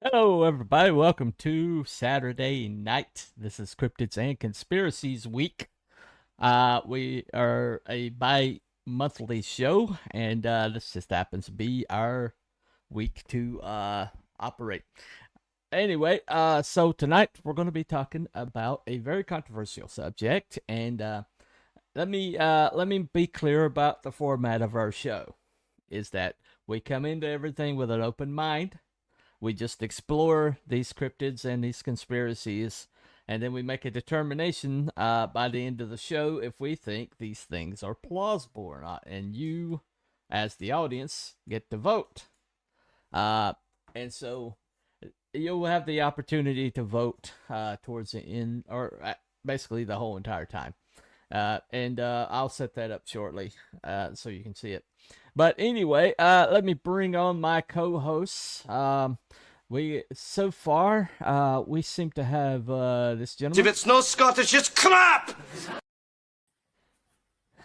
Hello, everybody. Welcome to Saturday night. This is Cryptids and Conspiracies week. We are a bi-monthly show, and this just happens to be our week to operate. Anyway, so tonight we're going to be talking about a very controversial subject, and let me be clear about the format of our show. Is that we come into everything with an open mind. We just explore these cryptids and these conspiracies, and then we make a determination by the end of the show if we think these things are plausible or not. And you, as the audience, get to vote. And so you'll have the opportunity to vote towards the end, or basically the whole entire time. And I'll set that up shortly so you can see it. But anyway, let me bring on my co-hosts. We so far we seem to have this gentleman. If it's no Scottish, it's crap.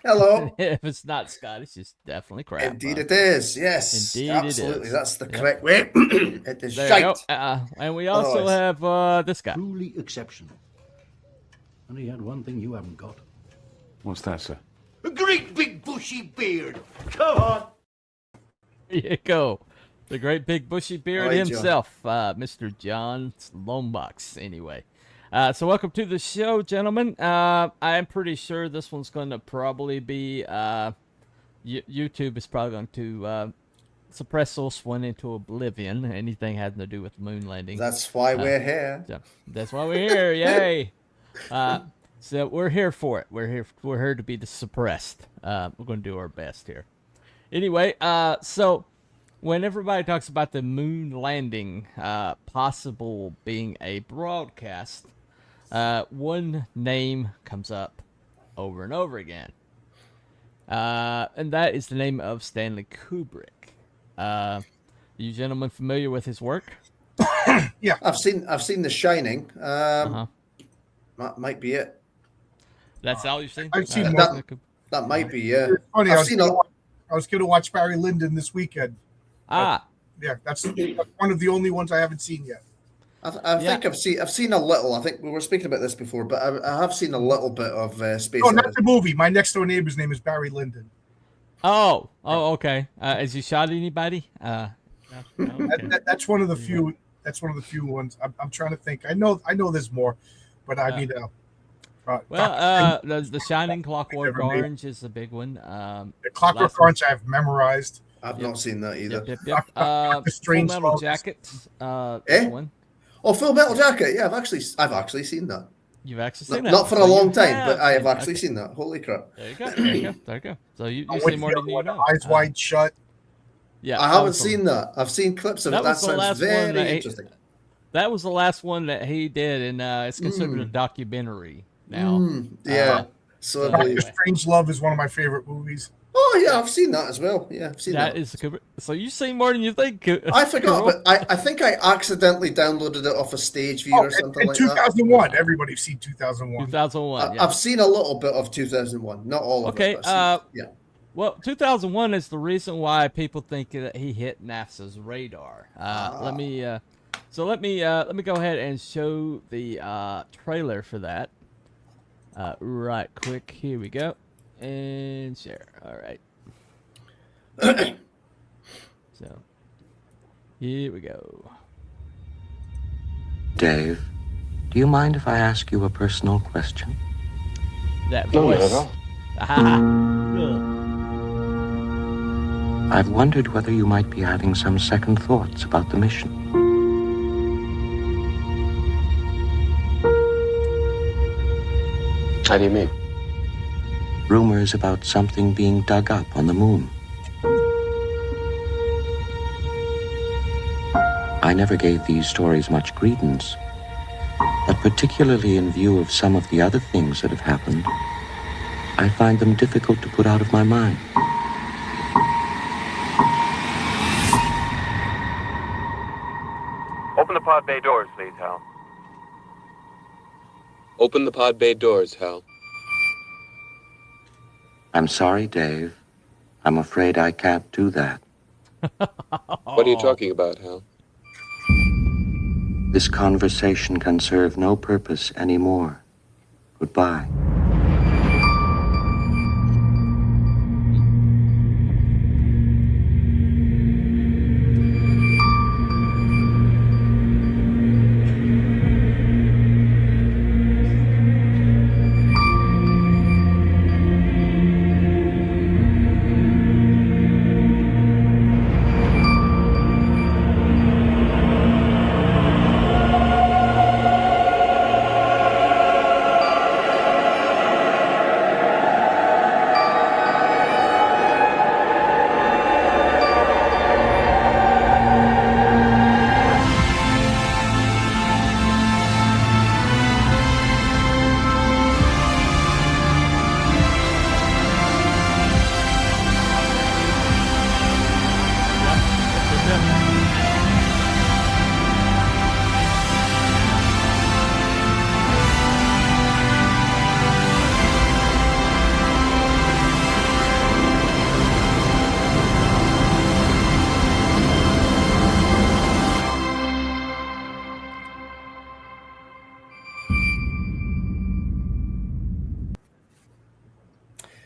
Hello. If it's not Scottish, it's definitely crap. Indeed it is. Yes. Indeed absolutely. it is. That's the correct way. It is There you shite. go. And we also have this guy. Truly exceptional. And he had one thing you haven't got. What's that, sir? A great big bushy beard. Come on. There you go. The great big bushy beard All right, himself, Mr. John Lombox. Anyway, so welcome to the show, gentlemen. I'm pretty sure this one's going to probably be YouTube is probably going to suppress this one into oblivion. Anything having to do with the moon landing. That's why we're here. So that's why we're here. Yay! So we're here for it. We're here to be suppressed. We're going to do our best here. Anyway, so when everybody talks about the moon landing possible being a broadcast, one name comes up over and over again, and that is the name of Stanley Kubrick. You gentlemen familiar with his work? Yeah, I've seen The Shining. That might be it. That's all you've seen? I've seen That might be. Yeah. It's funny, I I was going to watch Barry Lyndon this weekend. Ah. Yeah, that's one of the only ones I haven't seen yet. I think I've seen a little. I think we were speaking about this before, but I have seen a little bit of Space. Oh, not the movie. My next door neighbor's name is Barry Lyndon. Oh, okay. Has he shot anybody? No, okay. That's one of the few. That's one of the few ones. I'm trying to think. I know there's more, but I mean, the Shining, Clockwork Orange is a big one. The Clockwork Orange I've memorized. I've not seen that either. Yep. Full Metal Jacket. One. Oh, Full Metal Jacket. Yeah, I've actually seen that. You've actually seen that? Not for a long time, but I have actually seen that. Holy crap! There you go. So you see more than you know. Eyes Wide Shut. Yeah, I haven't seen that. I've seen clips of it. That sounds very interesting. That was the last one that he did, and it's considered a documentary now. Yeah. So Doctor Strangelove is one of my favorite movies. Oh yeah, I've seen that as well. Yeah, I've seen that. That is so you've seen more than you think. I forgot, but I think I accidentally downloaded it off a Stage View or something like 2001. Everybody's seen 2001. 2001. I've seen a little bit of 2001, not all of it. Okay. Yeah. Well, 2001 is the reason why people think that he hit NASA's radar. Let me go ahead and show the trailer for that. Right quick. Here we go. And share. All right. So, here we go. Dave, do you mind if I ask you a personal question? That voice. I've wondered whether you might be having some second thoughts about the mission. How do you mean? Rumors about something being dug up on the moon. I never gave these stories much credence, but particularly in view of some of the other things that have happened, I find them difficult to put out of my mind. Open the pod bay doors, please, Hal. Open the pod bay doors, Hal. I'm sorry, Dave. I'm afraid I can't do that. What are you talking about, Hal? This conversation can serve no purpose anymore. Goodbye.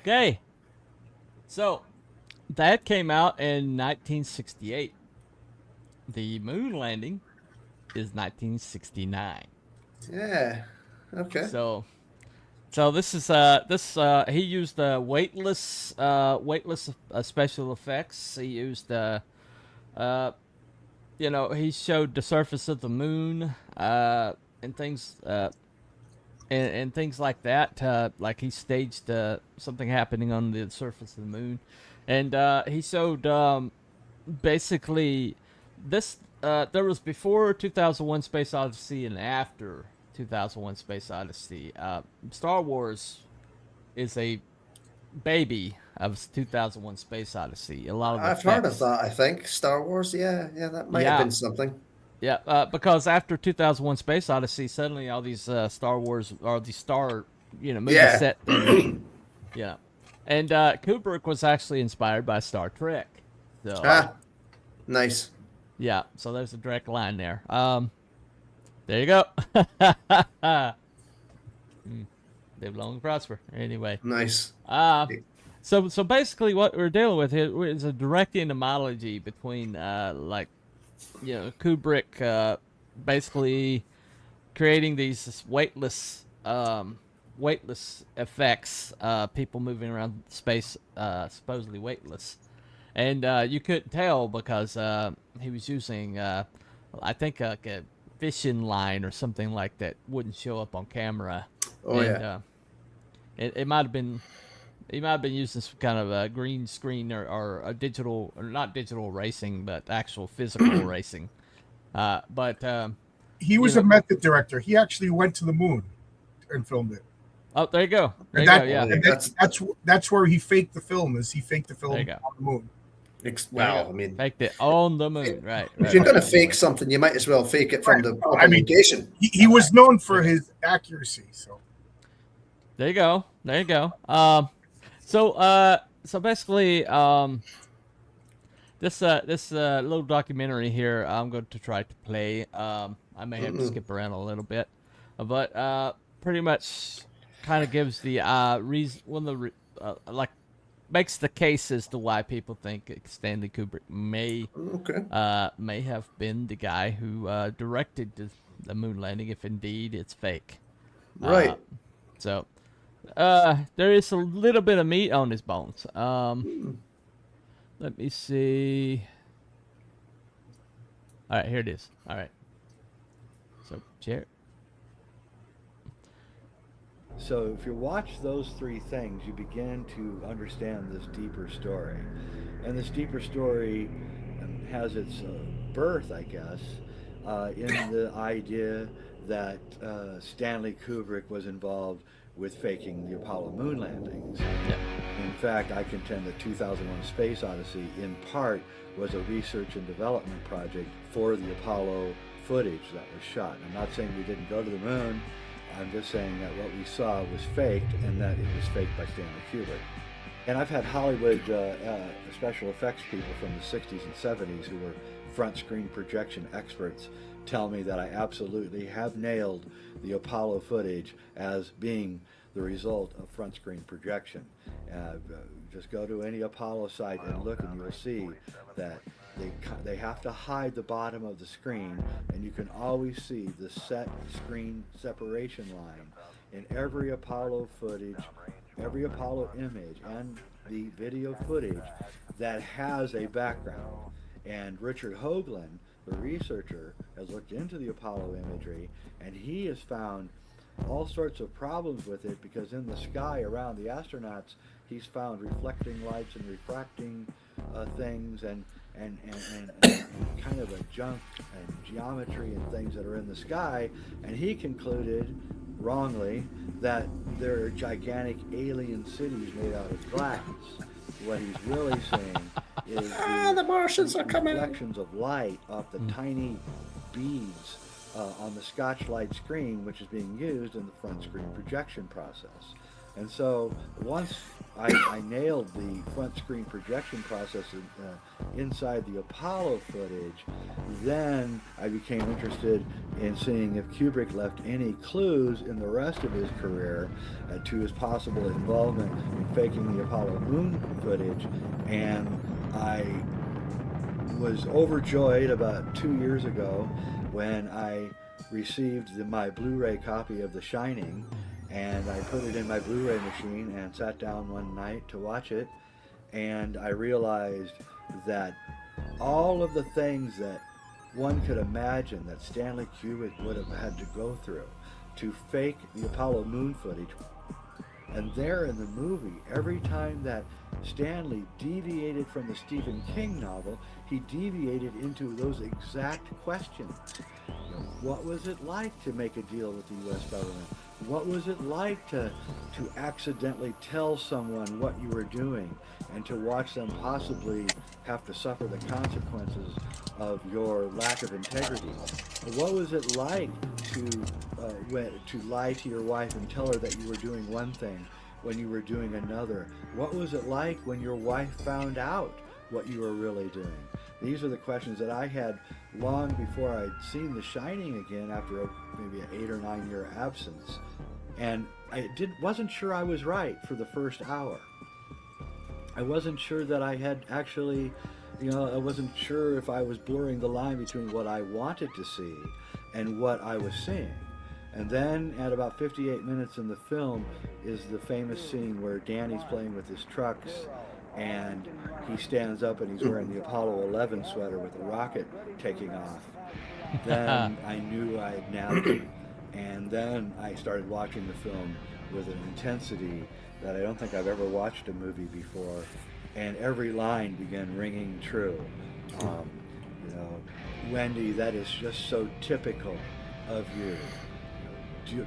Okay. So that came out in 1968. The moon landing is 1969. Yeah. Okay. So this is he used weightless special effects. He used he showed the surface of the moon and things and things like that. Like he staged something happening on the surface of the moon, and he showed basically this. There was before 2001: Space Odyssey and after 2001: Space Odyssey. Star Wars is a baby of 2001: Space Odyssey. A lot of I've heard of effects. that. I think Star Wars. Yeah, that might have Yeah. been something. Yeah, because after 2001: Space Odyssey, suddenly all these Star Wars or these Star, movies Yeah. set. In, yeah, and Kubrick was actually inspired by Star Trek. So Nice. yeah, so there's a direct line there. There you go. Live long and prosper. Anyway. Nice. So basically, what we're dealing with here is a direct etymology between Kubrick basically creating these weightless effects, people moving around space supposedly weightless, and you couldn't tell because he was using I think like a fishing line or something like that wouldn't show up on camera. Oh, and, yeah. It might have been. He might have been using some kind of a green screen or a digital, or not digital racing, but actual physical racing. But He was a method director. He actually went to the moon and filmed it. oh, there you go. There And you go. Yeah. and that's where he faked the film. Is he faked the film There you on go. the moon? Well, I mean, Faked it on the moon. Right. if you're going to fake something, you might as well fake it from the I mean, location. He was known for his accuracy. So There you go. There you go. So basically, this little documentary here, I'm going to try to play. I may have to skip around a little bit, but pretty much kind of gives the reason, makes the case as to why people think Stanley Kubrick may have been the guy who directed the moon landing, if indeed it's fake. Right. So there is a little bit of meat on his bones. Let me see. All right, here it is. All right. So, chair. So if you watch those three things, you begin to understand this deeper story. And this deeper story has its birth, I guess, in the idea that Stanley Kubrick was involved with faking the Apollo moon landings. In fact, I contend that 2001: Space Odyssey, in part, was a research and development project for the Apollo footage that was shot. I'm not saying we didn't go to the moon. I'm just saying that what we saw was faked, and that it was faked by Stanley Kubrick. And I've had Hollywood special effects people from the 60s and 70s who were front screen projection experts tell me that I absolutely have nailed the Apollo footage as being the result of front screen projection. Just go to any Apollo site and look, and you'll see that they have to hide the bottom of the screen, and you can always see the set screen separation line in every Apollo footage, every Apollo image, and the video footage that has a background. And Richard Hoagland, the researcher, has looked into the Apollo imagery, and he has found all sorts of problems with it, because in the sky around the astronauts, he's found reflecting lights and refracting things and kind of a junk and geometry and things that are in the sky, and he concluded, wrongly, that there are gigantic alien cities made out of glass. What he's really saying is the Martians are coming. Reflections of light off the tiny beads on the Scotch-Light screen, which is being used in the front screen projection process. And so once I nailed the front screen projection process inside the Apollo footage, then I became interested in seeing if Kubrick left any clues in the rest of his career to his possible involvement in faking the Apollo moon footage. And I was overjoyed about 2 years ago when I received my Blu-ray copy of The Shining, and I put it in my Blu-ray machine and sat down one night to watch it, and I realized that all of the things that one could imagine that Stanley Kubrick would have had to go through to fake the Apollo moon footage, and there in the movie, every time that Stanley deviated from the Stephen King novel, he deviated into those exact questions. What was it like to make a deal with the U.S. government? What was it like to accidentally tell someone what you were doing and to watch them possibly have to suffer the consequences of your lack of integrity? What was it like to lie to your wife and tell her that you were doing one thing when you were doing another? What was it like when your wife found out what you were really doing? These are the questions that I had long before I'd seen The Shining again after maybe an 8 or 9 year absence. And I wasn't sure I was right for the first hour. I wasn't sure that I had actually, I wasn't sure if I was blurring the line between what I wanted to see and what I was seeing. And then at about 58 minutes in the film is the famous scene where Danny's playing with his trucks, and he stands up and he's wearing the Apollo 11 sweater with a rocket taking off. Then I knew I had nabbed it. And then I started watching the film with an intensity that I don't think I've ever watched a movie before. And every line began ringing true. Wendy, that is just so typical of you.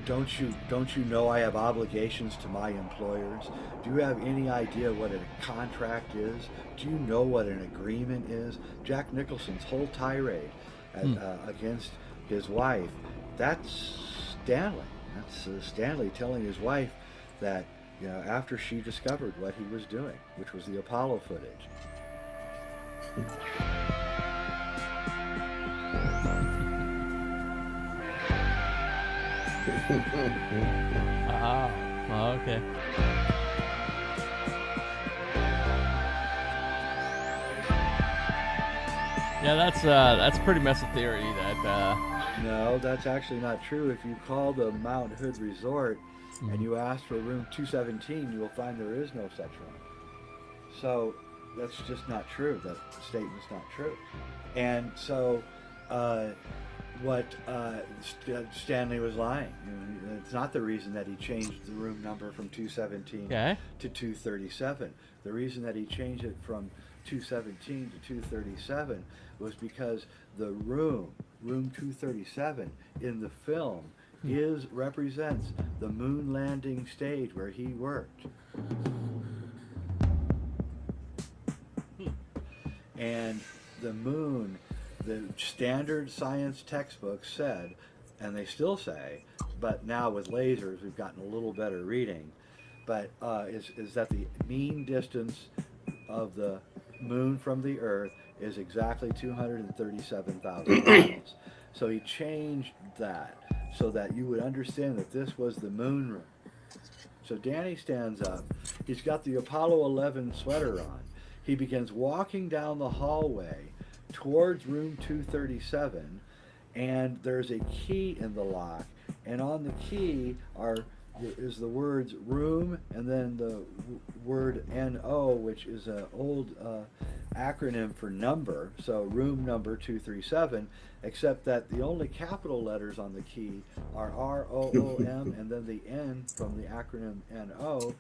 Don't you know I have obligations to my employers? Do you have any idea what a contract is? Do you know what an agreement is? Jack Nicholson's whole tirade against his wife, that's Stanley. That's Stanley telling his wife that, after she discovered what he was doing, which was the Apollo footage. Okay. Yeah, that's pretty much a theory that. No, that's actually not true. If you call the Mount Hood Resort and you ask for room 217, you will find there is no such one. So that's just not true. That statement's not true. And so Stanley was lying. It's not the reason that he changed the room number from 217 to 237. The reason that he changed it from 217 to 237 was because the room 237 in the film represents the moon landing stage where he worked. And the moon, the standard science textbooks said, and they still say, but now with lasers we've gotten a little better reading, but is that the mean distance of the moon from the Earth is exactly 237,000 miles. So he changed that so that you would understand that this was the moon room. So Danny stands up. He's got the Apollo 11 sweater on. He begins walking down the hallway towards room 237, and there's a key in the lock. And on the key is the words room and then the word NO, which is an old acronym for number. So room number 237, except that the only capital letters on the key are ROOM and then the N from the acronym NO.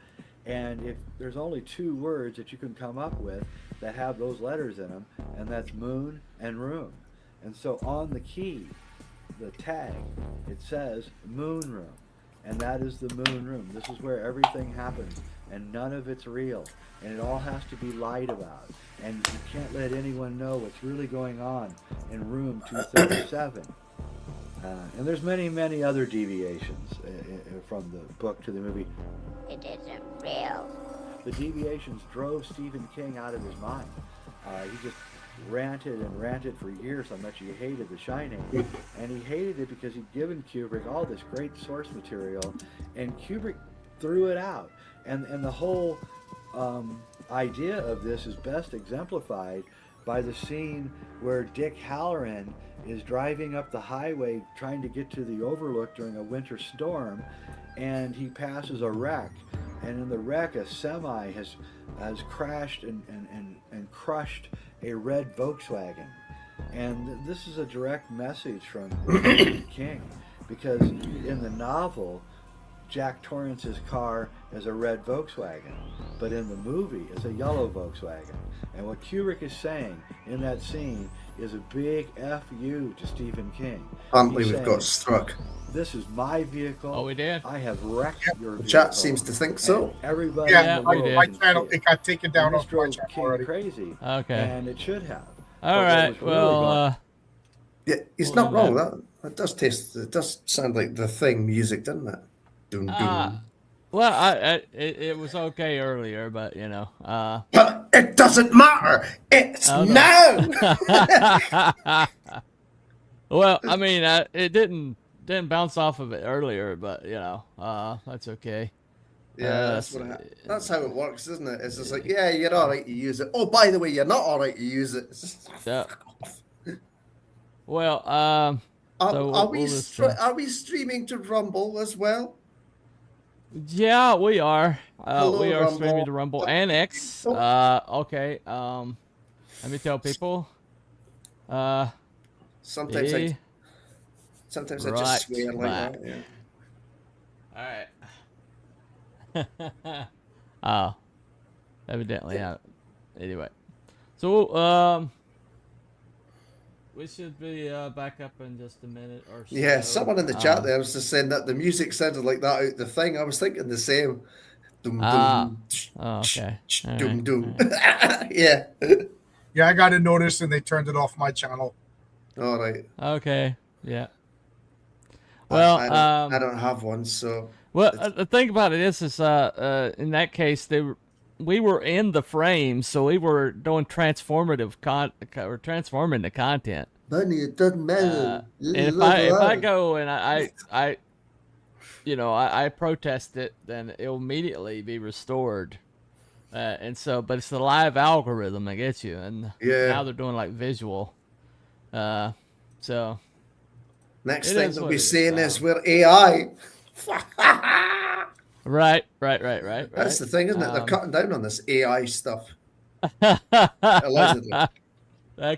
And if there's only 2 words that you can come up with that have those letters in them, and that's moon and room. And so on the key, the tag, it says moon room. And that is the moon room. This is where everything happens, and none of it's real. And it all has to be lied about. And you can't let anyone know what's really going on in room 237. And there's many, many other deviations from the book to the movie. It isn't real. The deviations drove Stephen King out of his mind. He just ranted and ranted for years how much he hated The Shining, and he hated it because he'd given Kubrick all this great source material, and Kubrick threw it out. And the whole idea of this is best exemplified by the scene where Dick Halloran is driving up the highway trying to get to the Overlook during a winter storm, and he passes a wreck, and in the wreck a semi has crashed and crushed a red Volkswagen. And this is a direct message from King, because in the novel Jack Torrance's car is a red Volkswagen, but in the movie it's a yellow Volkswagen. And what Kubrick is saying in that scene is a big F-U to Stephen King. Apparently we've got struck. This is my vehicle. Oh, we did? I have wrecked your vehicle. Chat seems to think so. And everybody Yeah, in the world my can channel, see it got taken down and this off my drove channel King already. crazy. Okay. And it should have. All But what right. was really Well, Yeah, he's Well, not wrong. That does sound like the Thing music, doesn't it? Doom doom. well, it was okay earlier, but you know. But it doesn't matter. It's Oh, no. now. Well, I mean, it didn't bounce off of it earlier, but you know, that's okay. Yeah, that's how it works, isn't it? It's just like, yeah, you're all right to use it. Oh, by the way, you're not all right to use it. It's just, Yeah. Well, so are we we'll just, are we streaming to Rumble as well? yeah, we are. Hello, We are Rumble. streaming to Rumble and X. Okay. Let me tell people. Sometimes I Be just right swear like back. that. Yeah. All right. Oh, evidently. Anyway, so we should be back up in just a minute or so. Yeah, someone in the chat there was just saying that the music sounded like that out the Thing. I was thinking the same. Doom, doom, Oh, okay. All doom, right. doom. Yeah. Yeah, I got a notice and they turned it off my channel. All right. Okay. Yeah. Well, I don't have one, so. well, the thing about it is in that case, we were in the frame, so we were doing transforming the content. Bunny, it doesn't matter. And if I go and I protest it, then it'll immediately be restored. And so, but it's the live algorithm that gets you, and Yeah. now they're doing like visual. So Next it thing is they'll what be it is. saying is we're AI. Right. That's the thing, isn't it? They're cutting down on this AI stuff. That Allegedly.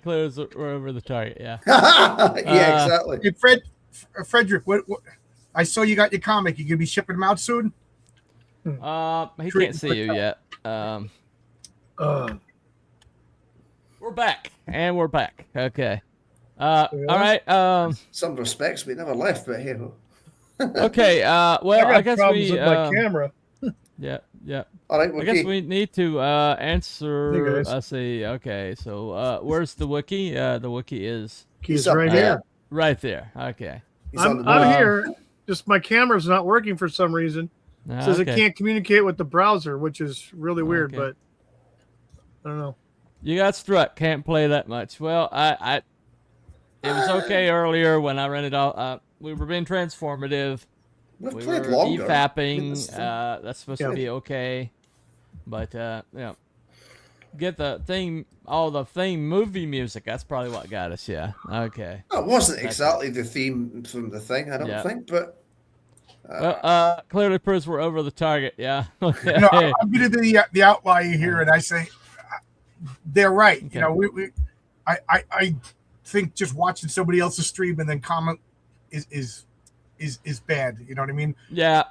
clears we're over the target. Yeah. Yeah, exactly. Hey, Frederick, what? I saw you got your comic. You gonna be shipping them out soon? He can't see you yet. We're back, and we're back. Okay. All right. Some respects, we never left, but hey. Okay. Well, I guess problems we. with my camera. Yeah. All right, I guess Wiki. we need to answer. Hey, guys. I see. Okay. So, where's the wiki? The wiki is He's up right there. here. right there. Okay. He's on the I'm move. here. Just my camera's not working for some reason. It says it Okay. can't communicate with the browser, which is really weird, Okay. but I don't know. You got struck. Can't play that much. Well, It was okay earlier when I rented out. We were being transformative. We've We played were longer. e-fapping. That's supposed to be okay. But, get the theme, all the theme movie music. That's probably what got us, yeah. Okay. It wasn't exactly the theme from the thing, I don't think, but... well, clearly proves we're over the target, yeah. Okay. I'm going to do the outlier here, and I say they're right. Okay. You know, I think just watching somebody else's stream and then comment is bad. You know what I mean? Yeah.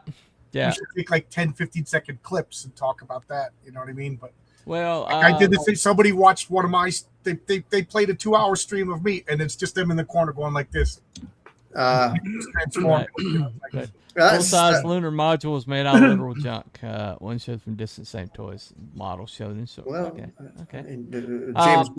You should take like 10, 15-second clips and talk about that. You know what I mean? But well, I did the thing. Somebody watched one of my. They played a 2-hour stream of me, and it's just them in the corner going like this. Transformed. Right. Full-size lunar modules made out of literal junk. One showed from distance, same toys. Model showed in. So, well, okay. James,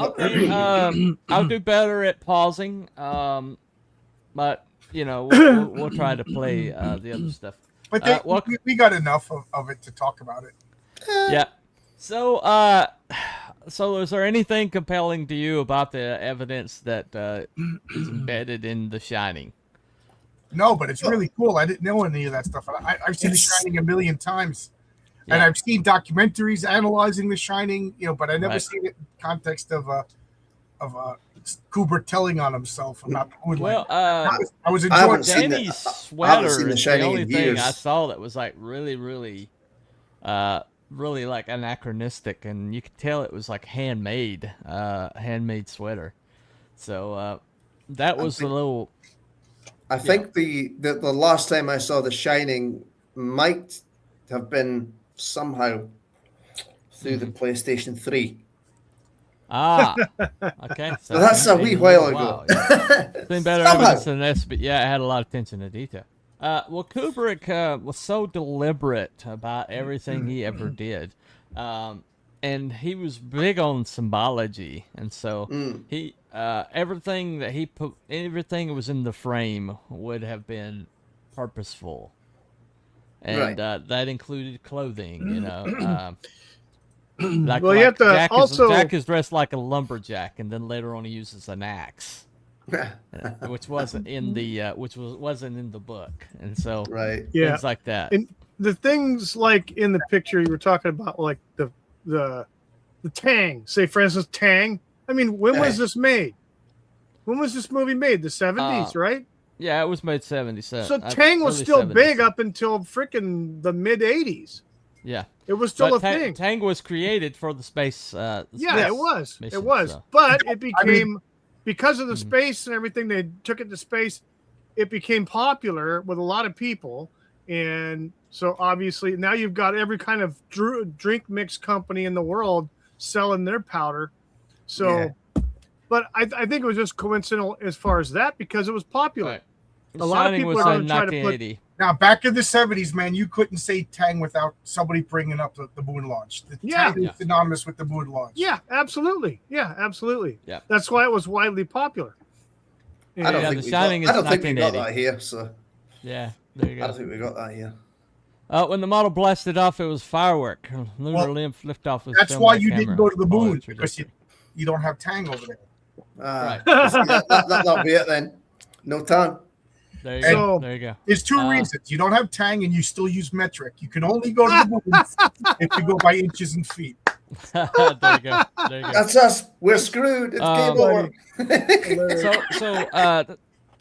I'll do better at pausing. But you know, we'll try to play the other stuff. But we got enough of it to talk about it. Yeah. So, so is there anything compelling to you about the evidence that is embedded in The Shining? No, but it's really cool. I didn't know any of that stuff. I've seen The Shining a million times, and I've seen documentaries analyzing The Shining. You know, but I never seen it in context of Kubrick telling on himself about the moonlight. Well, I was enjoying Danny's sweater. Is the only thing I saw that was like really, really like anachronistic, and you could tell it was like handmade sweater. So that was a little. I think the last time I saw The Shining might have been somehow through the PlayStation 3. Ah, okay. So that's a wee while ago. It's been better evidence than this, but yeah, it had a lot of attention to detail. Well, Kubrick was so deliberate about everything he ever did, and he was big on symbology, and so he everything that he put, everything that was in the frame would have been purposeful, and that included clothing, you know. Like, well, you have to Jack is dressed like a lumberjack, and then later on he uses an axe. Which wasn't in the wasn't in the book, and so things like that. And the things like in the picture you were talking about, like the Tang. Say, for instance, Tang. I mean, when was this made? When was this movie made? The 70s, right? Yeah, it was made 77. So Tang was still big up until freaking the mid 80s. Yeah, it was still a thing. Tang was created for the space. Yeah, it was. Mission, it was, so. But it became. Because of the space and everything, they took it to space. It became popular with a lot of people, and so obviously now you've got every kind of drink mix company in the world selling their powder. So, but I think it was just coincidental as far as that because it was popular. Right. A lot of people are going to try to put. Now, back in the 70s, man, you couldn't say Tang without somebody bringing up the moon launch. Tang is synonymous with the moon launch. Yeah, absolutely. Yeah, absolutely. Yeah. That's why it was widely popular. I don't think we got that here. So. Yeah, there you go. I don't think we got that here. When the model blasted off, it was firework. Lunar lymph liftoff. That's why you didn't go to the moon, because you don't have Tang over there. Right. That'll be it then. No Tang. There you go. There you go. There's two reasons. You don't have Tang and you still use metric. You can only go to the moon if you go by inches and feet. There you go. There you go. That's us. We're screwed. It's game over.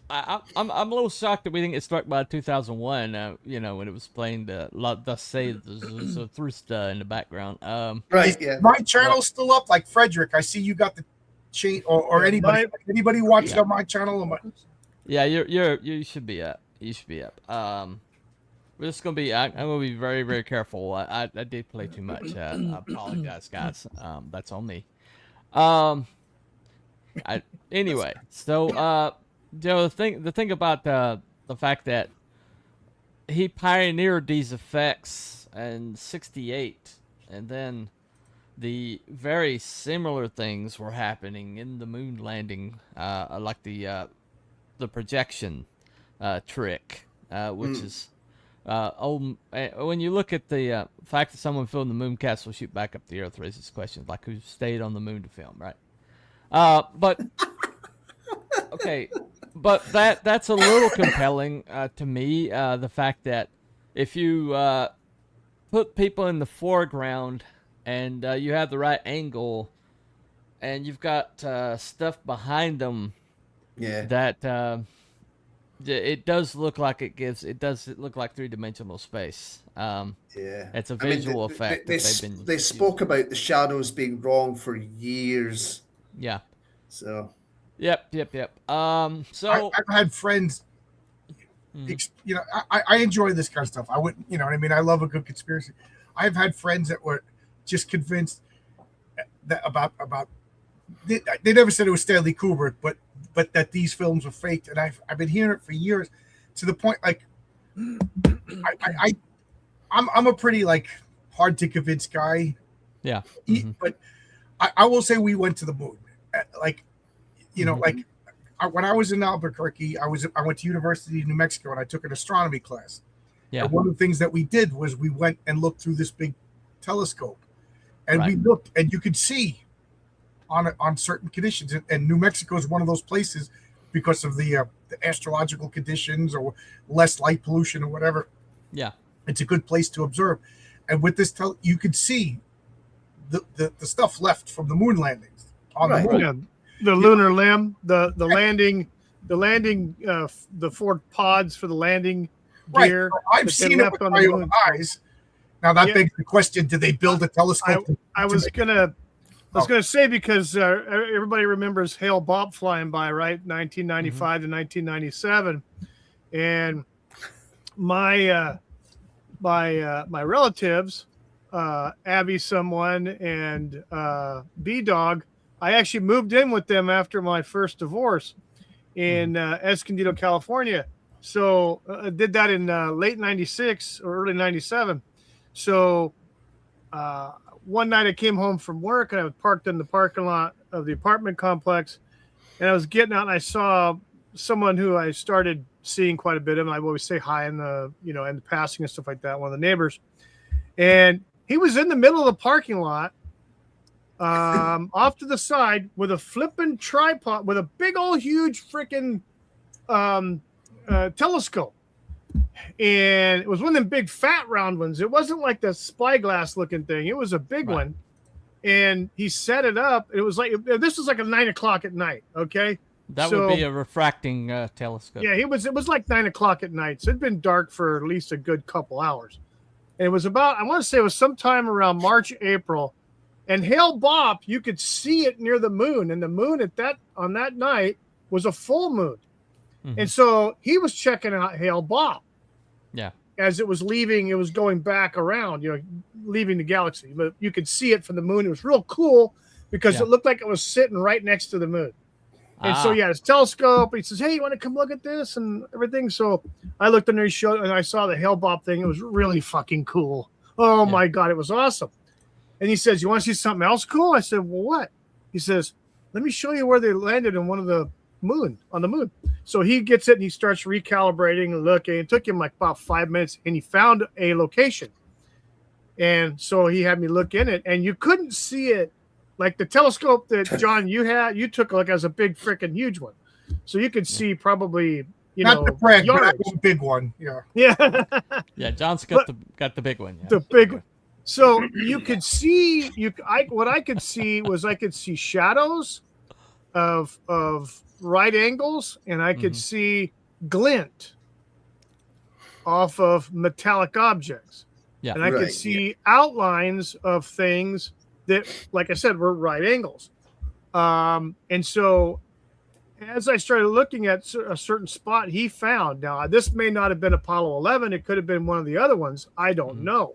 I'm a little shocked that we didn't get struck by 2001. You know, when it was playing the "Thus Say the Thrusta" in the background. Right. Yeah. My channel's still up. Like Frederick, I see you got the chain, or anybody watching on my channel. Yeah, you should be up. You should be up. We're just gonna be. I'm gonna be very, very careful. I did play too much. I apologize, guys. That's on me. Anyway, so the thing about the fact that he pioneered these effects in '68, and then the very similar things were happening in the moon landing, like the projection trick, which is old. When you look at the fact that someone filmed the moon castle shoot back up the Earth raises questions like who stayed on the moon to film, right? But Okay, but that's a little compelling to me. The fact that if you put people in the foreground and you have the right angle, and you've got stuff behind them, that it does look like it does look like 3-dimensional space. It's a visual effect. They spoke about the shadows being wrong for years. Yeah. So. Yep. So I've had friends. I enjoy this kind of stuff. I wouldn't, you know what I mean? I love a good conspiracy. I've had friends that were just convinced that about they never said it was Stanley Kubrick, but that these films were faked, and I've been hearing it for years, to the point like I'm a pretty like hard to convince guy. Yeah. But I will say we went to the moon. Like, when I was in Albuquerque, I went to University of New Mexico and I took an astronomy class. Yeah. And one of the things that we did was we went and looked through this big telescope, and we looked, and you could see on certain conditions. And New Mexico is one of those places because of the astrological conditions or less light pollution or whatever. Yeah. It's a good place to observe. And with this, you could see the stuff left from the moon landings on the moon. Yeah. The lunar limb, the landing, the 4 pods for the landing gear. So I've seen it with my own eyes. Now that begs the question: did they build a telescope? I was gonna say, because everybody remembers Hale Bopp flying by, right? 1995 to 1997, and my relatives, Abby, someone, and B Dog. I actually moved in with them after my first divorce in Escondido, California. So I did that in late 96 or early 97. So one night I came home from work and I was parked in the parking lot of the apartment complex, and I was getting out and I saw someone who I started seeing quite a bit of. And I always say hi in the, in the passing and stuff like that, one of the neighbors. And he was in the middle of the parking lot, off to the side with a flipping tripod with a big old huge freaking telescope. And it was one of them big fat round ones. It wasn't like the spyglass looking thing. It was a big one. And he set it up. It was like, this was like at 9 o'clock at night. Okay. That would be a refracting telescope. Yeah, it was like 9 o'clock at night. So it'd been dark for at least a good couple hours. And it was about, I want to say it was sometime around March, April. And Hale Bopp, you could see it near the moon. And the moon on that night was a full moon. And so he was checking out Hale Bopp. Yeah. As it was leaving, it was going back around, leaving the galaxy. But you could see it from the moon. It was real cool because it looked like it was sitting right next to the moon. And so, his telescope, he says, hey, you want to come look at this and everything? So I looked under his show and I saw the Hale Bopp thing. It was really fucking cool. Oh, my God, it was awesome. And he says, you want to see something else cool? I said, well, what? He says, let me show you where they landed on the moon. So he gets it and he starts recalibrating and looking. It took him like about 5 minutes and he found a location. And so he had me look in it and you couldn't see it. Like the telescope that, John, you took like as a big freaking huge one. So you could see probably, not the brag, but a big one. Yeah. Yeah. Yeah. John's got the big one. Yeah. The big one. So you could see, what I could see was I could see shadows of right angles, and I could see glint off of metallic objects. Yeah. And I could see outlines of things that, like I said, were right angles. And so as I started looking at a certain spot he found, now this may not have been Apollo 11. It could have been one of the other ones. I don't know.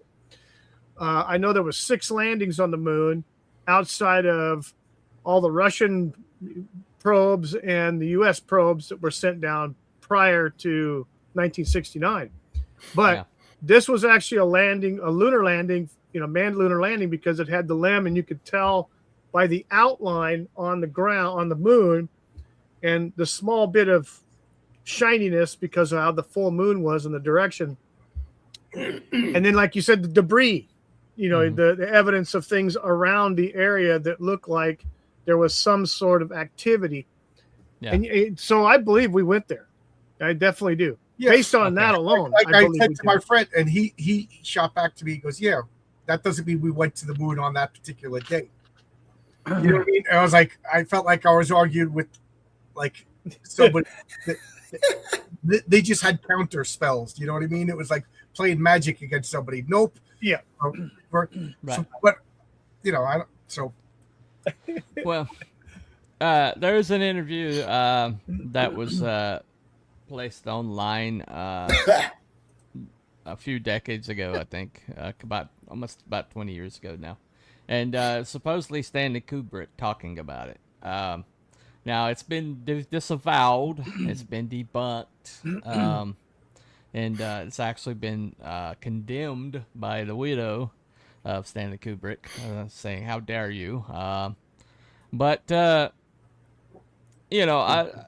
I know there was 6 landings on the moon outside of all the Russian probes and the U.S. probes that were sent down prior to 1969. But this was actually a lunar landing, manned lunar landing, because it had the limb, and you could tell by the outline on the ground, on the moon, and the small bit of shininess because of how the full moon was in the direction. And then, like you said, the debris, the evidence of things around the area that looked like there was some sort of activity. Yeah. And so I believe we went there. I definitely do. Yes. Based on that alone, Like I believe said we to did. my friend, and he shot back to me. He goes, "Yeah, that doesn't mean we went to the moon on that particular day." You know what I mean? And I was like, I felt like I was arguing with like somebody. They just had counter spells. You know what I mean? It was like playing magic against somebody. Nope. Yeah. Right. So, but you know, I don't. So Well, there's an interview that was placed online a few decades ago, I think, almost about 20 years ago now, and supposedly Stanley Kubrick talking about it. Now it's been disavowed, it's been debunked, and it's actually been condemned by the widow of Stanley Kubrick, saying, "How dare you?" But you know,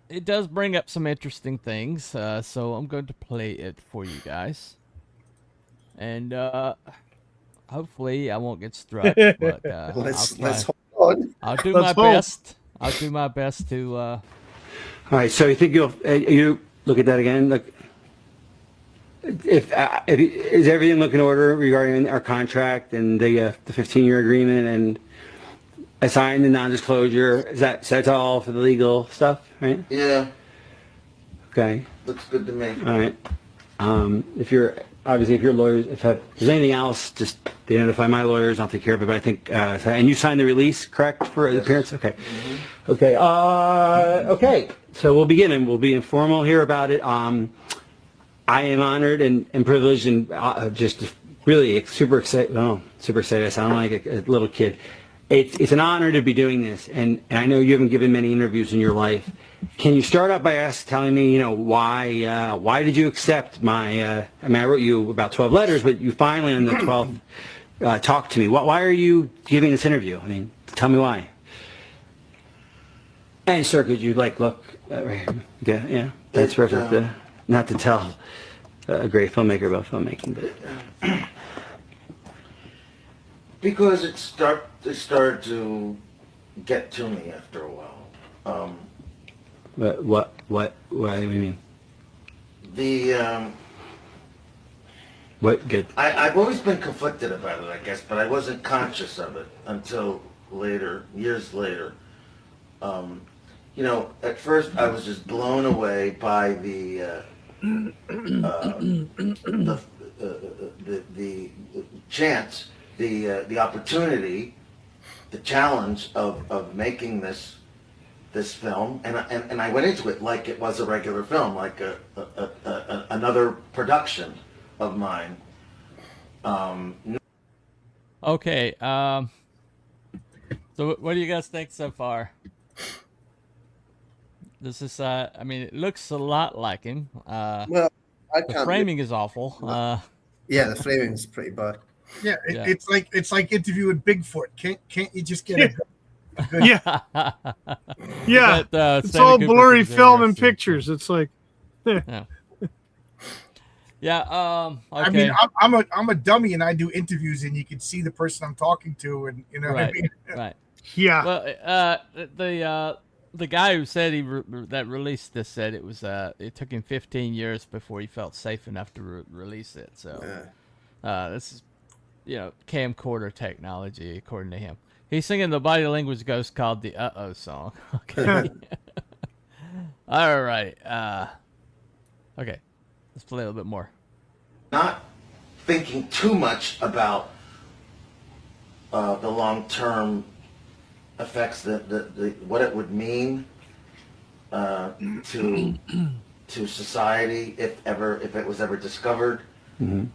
it does bring up some interesting things, so I'm going to play it for you guys, and hopefully I won't get struck. But let's hold on. I'll do Let's my hope. best. I'll do my best to. All right. So you think you look at that again? Look, if is everything look in order regarding our contract and the 15-year agreement and I signed the non-disclosure? That's all for the legal stuff, right? Yeah, Okay. looks good to me. All right. If your lawyers, if there's anything else, just they notify my lawyers. I'll take care of it. But I think, and you signed the release, correct, for the appearance? Okay. Mm-hmm. Okay. Okay. So we'll begin, and we'll be informal here about it. I am honored and privileged and just really super excited. Oh, super excited. I sound like a little kid. It's an honor to be doing this, and I know you haven't given many interviews in your life. Can you start out by telling me, why did you accept my? I wrote you about 12 letters, but you finally on the 12th talked to me. Why are you giving this interview? I mean, tell me why. And sir, could you look? Right here? Yeah, that's perfect. Not to tell a great filmmaker about filmmaking, but because it started to get to me after a while. But what do you mean? What good? I've always been conflicted about it, I guess, but I wasn't conscious of it until later, years later. At first I was just blown away by the chance, the opportunity, the challenge of making this film, and I went into it like it was a regular film, like another production of mine. Okay. So what do you guys think so far? This is it looks a lot like him. Well, the framing is awful. Yeah, the framing is pretty bad. yeah, it's like interviewing Bigfoot. Can't you just get a good Yeah. Yeah. But, it's Stanley all Kubrick blurry is film and interesting. pictures. It's like, Yeah. Yeah. Okay. I mean, I'm a dummy and I do interviews and you can see the person I'm talking to, and you know what I Right. mean. Right. yeah. Well, the guy who said that released this said it was it took him 15 years before he felt safe enough to release it. So this is camcorder technology according to him. He's singing the Body Language Ghost called the Uh-Oh song. Okay. All right. Okay. Let's play a little bit more. Not thinking too much about the long-term effects, what it would mean to society if it was ever discovered. Mm-hmm.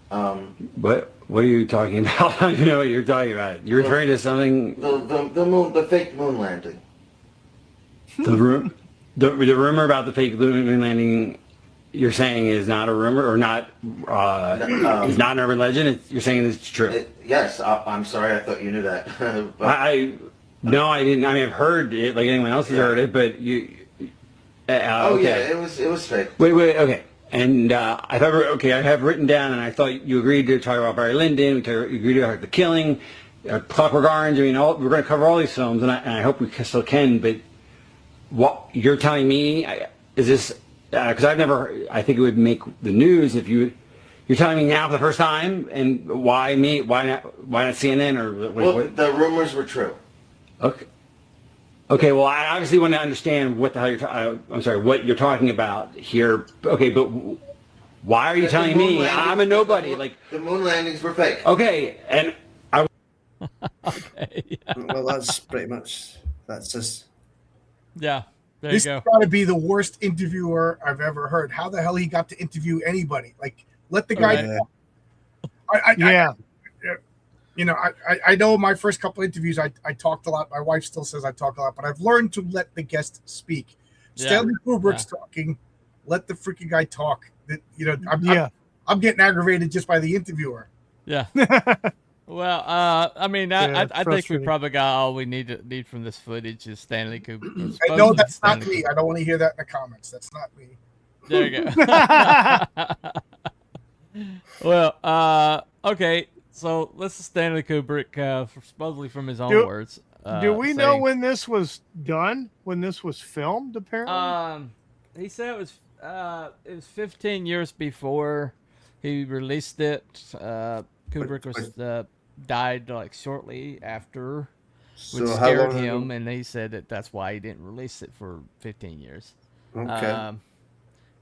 What are you talking about? I don't even know what you're talking about. You're referring to something. The fake moon landing. The rumor about the fake moon landing. You're saying is not a rumor or not is not an urban legend. You're saying it's true. Yes, I'm sorry. I thought you knew that. No, I didn't. I mean, I've heard it like anyone else has heard it, but you. Okay. Yeah, it was fake. Wait. Okay. And I have written down, and I thought you agreed to talk about Barry Lyndon. You agreed to talk about The Killing, Clockwork Orange. I mean, we're going to cover all these films, and I hope we still can. But what you're telling me, is this, because I think it would make the news if you're telling me now for the first time, and why me? Why not CNN or what? The rumors were true. Okay. Okay. Well, I obviously want to understand what the hell what you're talking about here. Okay, but why are you telling me? I'm a nobody. Like the moon landings were fake. Okay, and I. Okay. Yeah. Well, that's pretty much just. Yeah. There This you has go. got to be the worst interviewer I've ever heard. How the hell he got to interview anybody? Like, let the guy. Yeah. I know my first couple interviews, I talked a lot. My wife still says I talk a lot, but I've learned to let the guest speak. Yeah. Stanley Kubrick's talking. Let the freaking guy talk. I'm getting aggravated just by the interviewer. Yeah. Well, I mean, I think we probably got all we need from this footage is Stanley Kubrick. I know that's not me. I don't want to hear that in the comments. That's not me. There you go. Well, okay. So this is Stanley Kubrick, supposedly from his own words. Do we know when this was done? When this was filmed? Apparently, he said it was 15 years before he released it. Kubrick was died like shortly after, which scared him, and he said that's why he didn't release it for 15 years. Okay.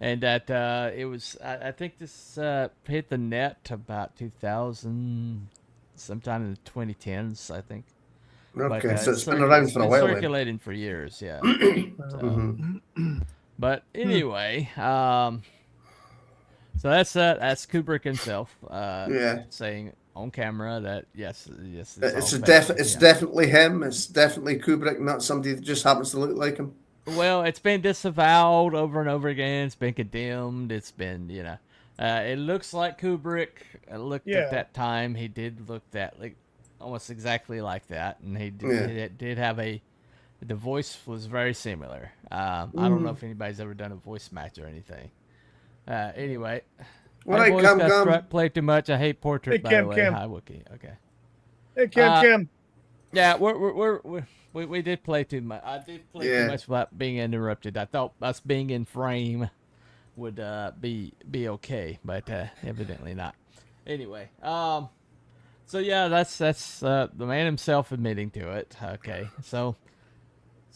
And that it was, I think this hit the net about 2000, sometime in the 2010s, I think. Okay, but, so it's been around for a while. Circulating for years, yeah. But anyway, so that's Kubrick himself, saying on camera that yes, it's definitely him. It's definitely Kubrick, not somebody that just happens to look like him. Well, it's been disavowed over and over again. It's been condemned. It's been, it looks like Kubrick looked at that time. He did look like almost exactly like that, and he did have the voice was very similar. I don't know if anybody's ever done a voice match or anything. Anyway, all right, Cam. Play too much. I hate portrait. By the way, hi Wookie. Okay. Hey, Cam. Yeah, we did play too much. I did play too much without being interrupted. I thought us being in frame would be okay, but evidently not. Anyway, so yeah, that's the man himself admitting to it. Okay, so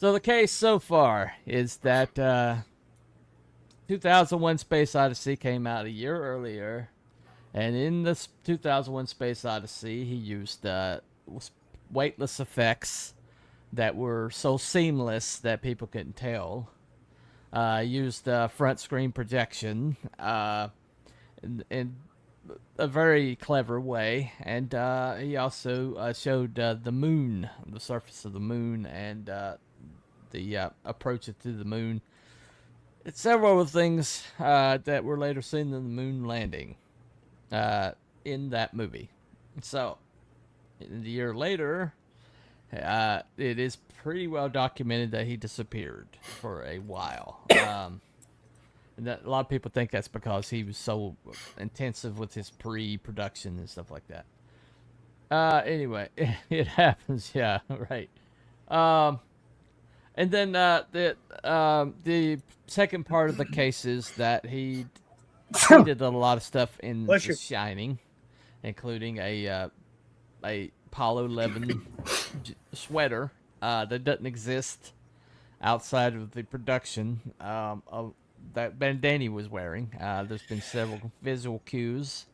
the case so far is that 2001: Space Odyssey came out a year earlier, and in this 2001: Space Odyssey, he used weightless effects that were so seamless that people couldn't tell. Used front screen projection in a very clever way, and he also showed the moon, the surface of the moon, and the approach to the moon. It's several of the things that were later seen in the moon landing in that movie. So, a year later, it is pretty well documented that he disappeared for a while. And that, a lot of people think that's because he was so intensive with his pre-production and stuff like that. Anyway, it happens, yeah, right. And then the second part of the case is that he did a lot of stuff in The Shining, including a Apollo 11 sweater that doesn't exist outside of the production of that Bandani was wearing. There's been several visual cues.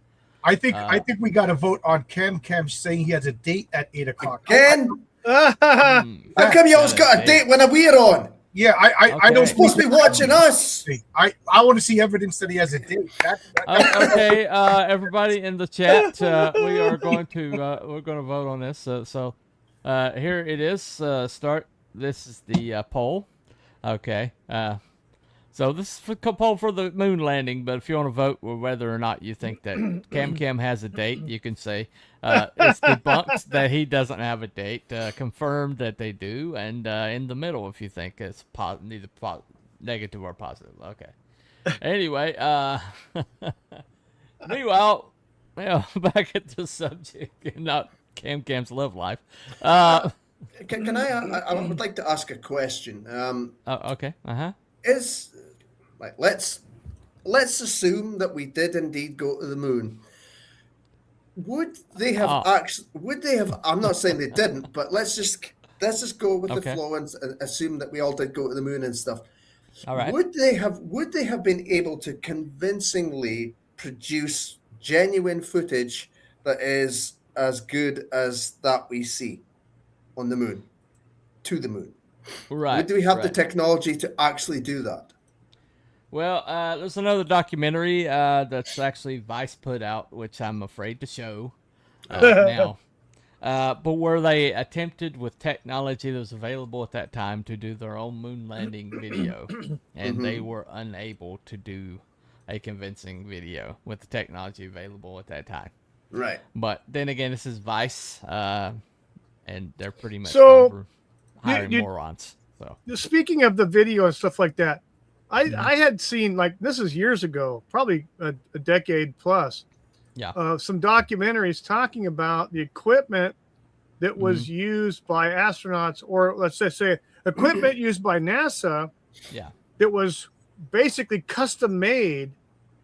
I think we got to vote on Cam saying he has a date at 8 o'clock. Again? How come you always got a date when we're on? Yeah, I don't supposed to be watching us. I want to see evidence that he has a date. Okay, everybody in the chat, we are going to vote on this. So here it is. Start. This is the poll. Okay. So this is for poll for the moon landing, but if you want to vote whether or not you think that Cam has a date, you can say it's debunked that he doesn't have a date, confirmed that they do, and in the middle if you think it's neither negative or positive. Okay. Anyway, meanwhile, back at the subject, not Cam's love life. Can I would like to ask a question. Oh, okay. Is like let's assume that we did indeed go to the moon. Would they have actually? Would they have? I'm not saying they didn't, but let's just go with the flow and assume that we all did go to the moon and stuff. All right. Would they have been able to convincingly produce genuine footage that is as good as that we see on the moon, to the moon? Right. Do we have the technology to actually do that? Well, there's another documentary that's actually Vice put out, which I'm afraid to show now. But where they attempted with technology that was available at that time to do their own moon landing video, and they were unable to do a convincing video with the technology available at that time. Right. But then again, this is Vice, and they're pretty much hiring morons. So speaking of the video and stuff like that, I had seen, like, this is years ago, probably a decade plus. Yeah. Some documentaries talking about the equipment that was used by astronauts, or let's just say equipment used by NASA. Yeah. That was basically custom made.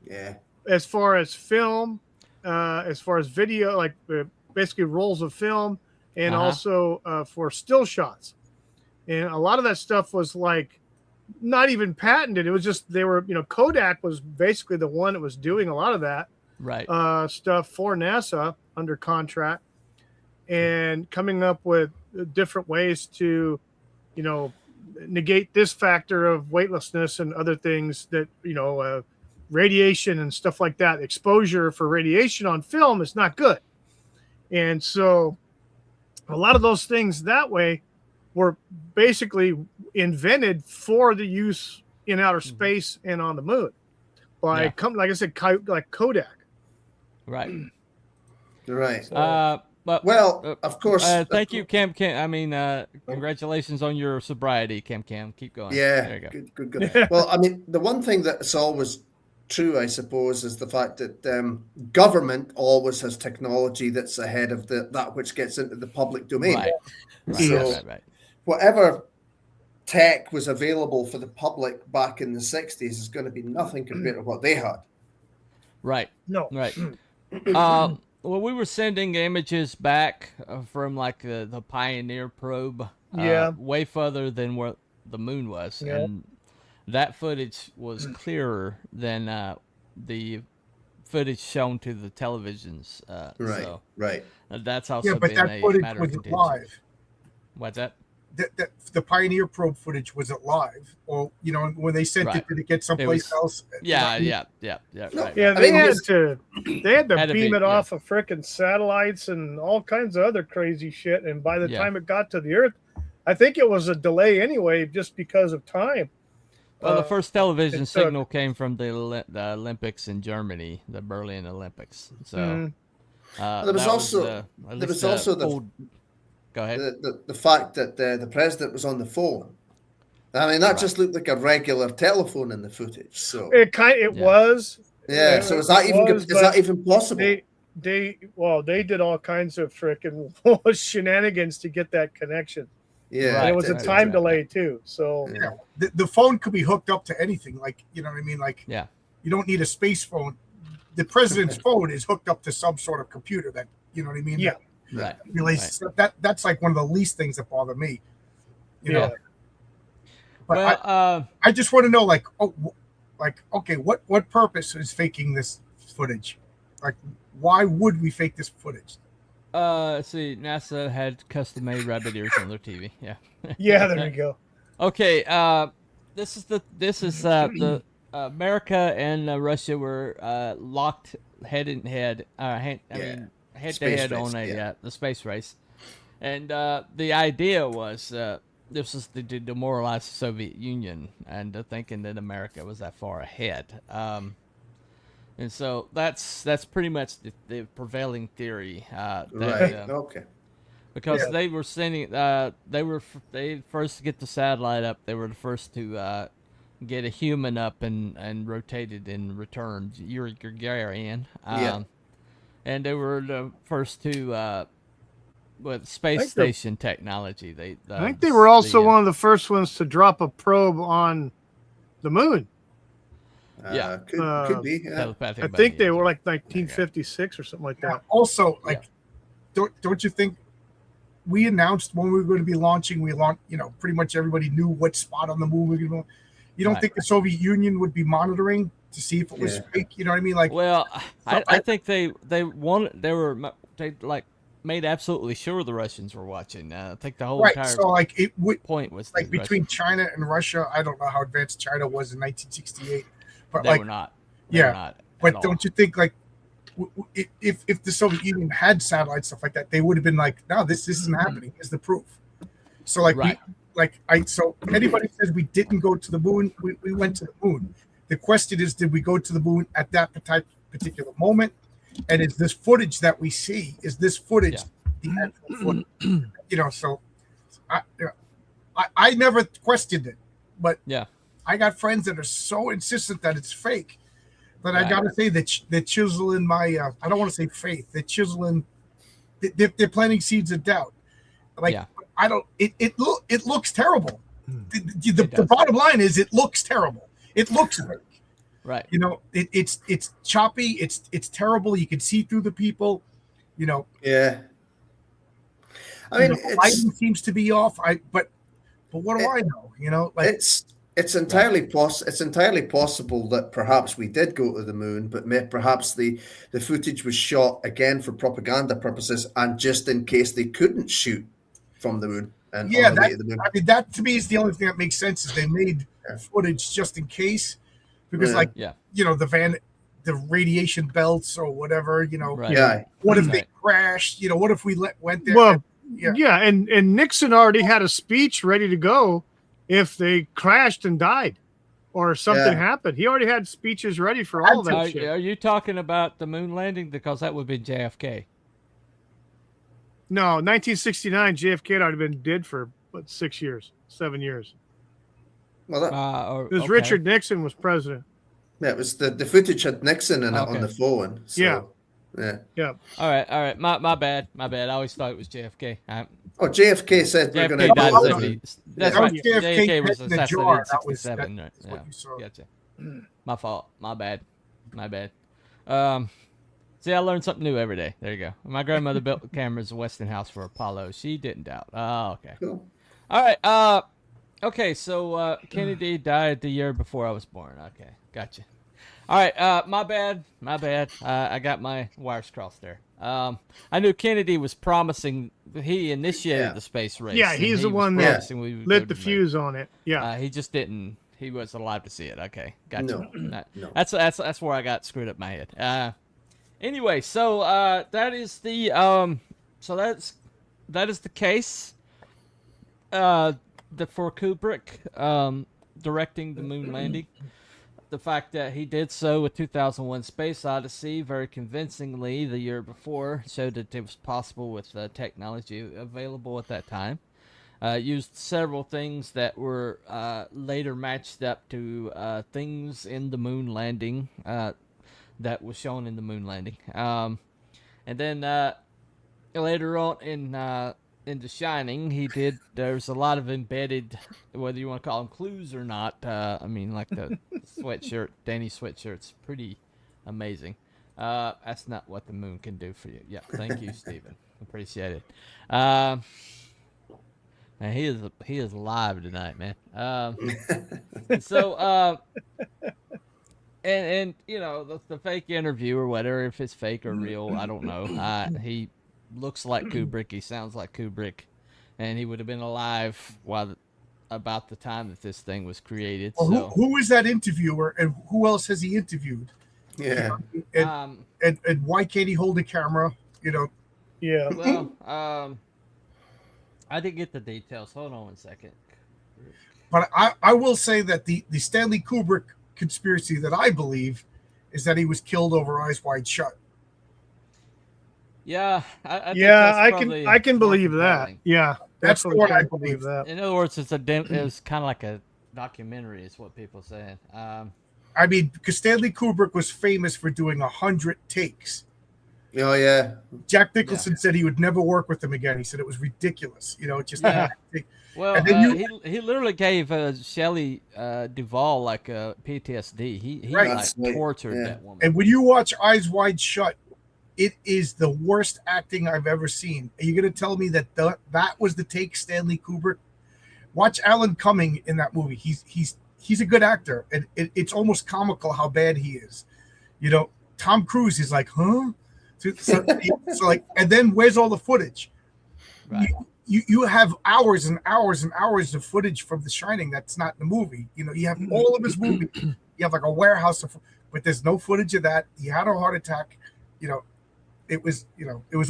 Yeah. As far as film, as far as video, like basically rolls of film, and also for still shots. And a lot of that stuff was like not even patented. It was just Kodak was basically the one that was doing a lot of that stuff for NASA under contract, and coming up with different ways to, negate this factor of weightlessness and other things that, radiation and stuff like that. Exposure for radiation on film is not good. And so a lot of those things that way were basically invented for the use in outer space and on the moon by, like I said, like Kodak. Right. Right. But of course. Thank you, Cam. I mean, congratulations on your sobriety, Cam. Keep going. Yeah. There you go. Good. Well, I mean, the one thing that's always true, I suppose, is the fact that government always has technology that's ahead of that which gets into the public domain. Right. Whatever tech was available for the public back in the 60s is going to be nothing compared to what they had. Right. No. Right. Well, we were sending images back from like the Pioneer probe, way further than where the moon was, and that footage was clearer than the footage shown to the televisions. Right. That's also but been that a footage matter of wasn't contention. live. What's that? The Pioneer probe footage wasn't live, or when they sent it, did it get someplace else? Yeah. They had to beam it off of frickin' satellites and all kinds of other crazy shit. And by the time it got to the Earth, I think it was a delay anyway, just because of time. Well, the first television signal came from the Olympics in Germany, the Berlin Olympics. So there was also Go ahead. The fact that the president was on the phone. I mean, that just looked like a regular telephone in the footage. So it was. Yeah. So is that even possible? They did all kinds of frickin' shenanigans to get that connection. Yeah. And it was a time delay too. So the phone could be hooked up to anything. Like, you know what I mean? Like, you don't need a space phone. The president's phone is hooked up to some sort of computer that, you know what I mean? Yeah. Right. That's like one of the least things that bother me. You know. But I just want to know, okay, what purpose is faking this footage? Like, why would we fake this footage? Let's see, NASA had custom-made rabbit ears on their TV. Yeah. Yeah, there we go. Okay, this is the America and Russia were locked head to head on the space race, and the idea was this was to demoralize the Soviet Union, and thinking that America was that far ahead. And so that's pretty much the prevailing theory. Okay. Because they were sending, they first to get the satellite up. They were the first to get a human up and rotated in return. Yuri Gagarin. And they were the first to with space station technology. I think they were also one of the first ones to drop a probe on the moon. Could be. Yeah. I think they were like 1956 or something like that. Also, like, don't you think we announced when we were going to be launching? We launched, pretty much everybody knew what spot on the moon we were going to. You don't think the Soviet Union would be monitoring to see if it was fake? You know what I mean? Like, well, I think they made absolutely sure the Russians were watching. I think the whole entire point was like between China and Russia. I don't know how advanced China was in 1968, but they were not. They were not but don't you think like if the Soviet Union had satellites, stuff like that, they would have been like, no, this isn't happening. Is the proof? So like so anybody says we didn't go to the moon, we went to the moon. The question is, did we go to the moon at that particular moment? And is this footage that we see, is this footage the actual footage? So I never questioned it, but I got friends that are so insistent that it's fake that I got to say that they're chiseling my, I don't want to say faith, they're chiseling, they're planting seeds of doubt. Like, I don't, it looks terrible. The bottom line is it looks terrible. It looks fake. Right. It's choppy. It's terrible. You can see through the people. Yeah. I mean, the lighting seems to be off. But what do I know? Like it's entirely possible that perhaps we did go to the moon, but perhaps the footage was shot again for propaganda purposes, and just in case they couldn't shoot from the moon. And on the way to the moon. I mean, that to me is the only thing that makes sense. Is they made footage just in case. Because the radiation belts or whatever, what if they crashed? What if we went there? Well, and Nixon already had a speech ready to go if they crashed and died or something happened. He already had speeches ready for all of that shit. Are you talking about the moon landing? Because that would be JFK. No, 1969, JFK had already been dead for 7 years. Well, it was Richard Nixon was president. Yeah, it was the footage had Nixon in it on the phone. So, yeah. All right. My bad. I always thought it was JFK. JFK said we're going to. That's right. JFK was assassinated in '67. Right? Gotcha. My fault. My bad. See, I learned something new every day. There you go. My grandmother built cameras in Westinghouse for Apollo. She didn't doubt. Oh, okay. Cool. All right. Okay, so Kennedy died the year before I was born. Okay, gotcha. All right, my bad. I got my wires crossed there. I knew Kennedy was promising. He initiated the space race. Yeah, he's the one that lit the fuse on it. Yeah, he just didn't. He wasn't alive to see it. Okay, gotcha. No. That's where I got screwed up my head. Anyway, so that is the that is the case. For Kubrick directing the moon landing, the fact that he did so with 2001 Space Odyssey very convincingly the year before showed that it was possible with the technology available at that time. Used several things that were later matched up to things in the moon landing that was shown in the moon landing. And then later on in The Shining, there's a lot of embedded, whether you want to call them clues or not. I mean, like the sweatshirt, Danny's sweatshirt's pretty amazing. That's not what the moon can do for you. Yeah, thank you, Stephen. Appreciate it. Man, he is live tonight, man. And the fake interview or whatever, if it's fake or real, I don't know. He looks like Kubrick. He sounds like Kubrick, and he would have been alive about the time that this thing was created. Well, so who is that interviewer, and who else has he interviewed? Yeah, and why can't he hold a camera? Yeah. Well, I didn't get the details. Hold on 1 second. But I will say that the Stanley Kubrick conspiracy that I believe is that he was killed over Eyes Wide Shut. Yeah, I can believe that. Yeah, that's the one I believe that. In other words, it was kind of like a documentary, is what people saying. I mean, because Stanley Kubrick was famous for doing 100 takes. Oh yeah. Jack Nicholson said he would never work with him again. He said it was ridiculous. You know, it just Yeah. Well, and then he literally gave Shelley Duvall like PTSD. He Right. like tortured that woman. And when you watch Eyes Wide Shut, it is the worst acting I've ever seen. Are you going to tell me that that was the take Stanley Kubrick? Watch Alan Cumming in that movie. He's a good actor, and it's almost comical how bad he is. You know, Tom Cruise is like, huh? So like, and then where's all the footage? Right. You have hours and hours and hours of footage from The Shining that's not in the movie. You know, you have all of his movie. You have like a warehouse but there's no footage of that. He had a heart attack. You know, it was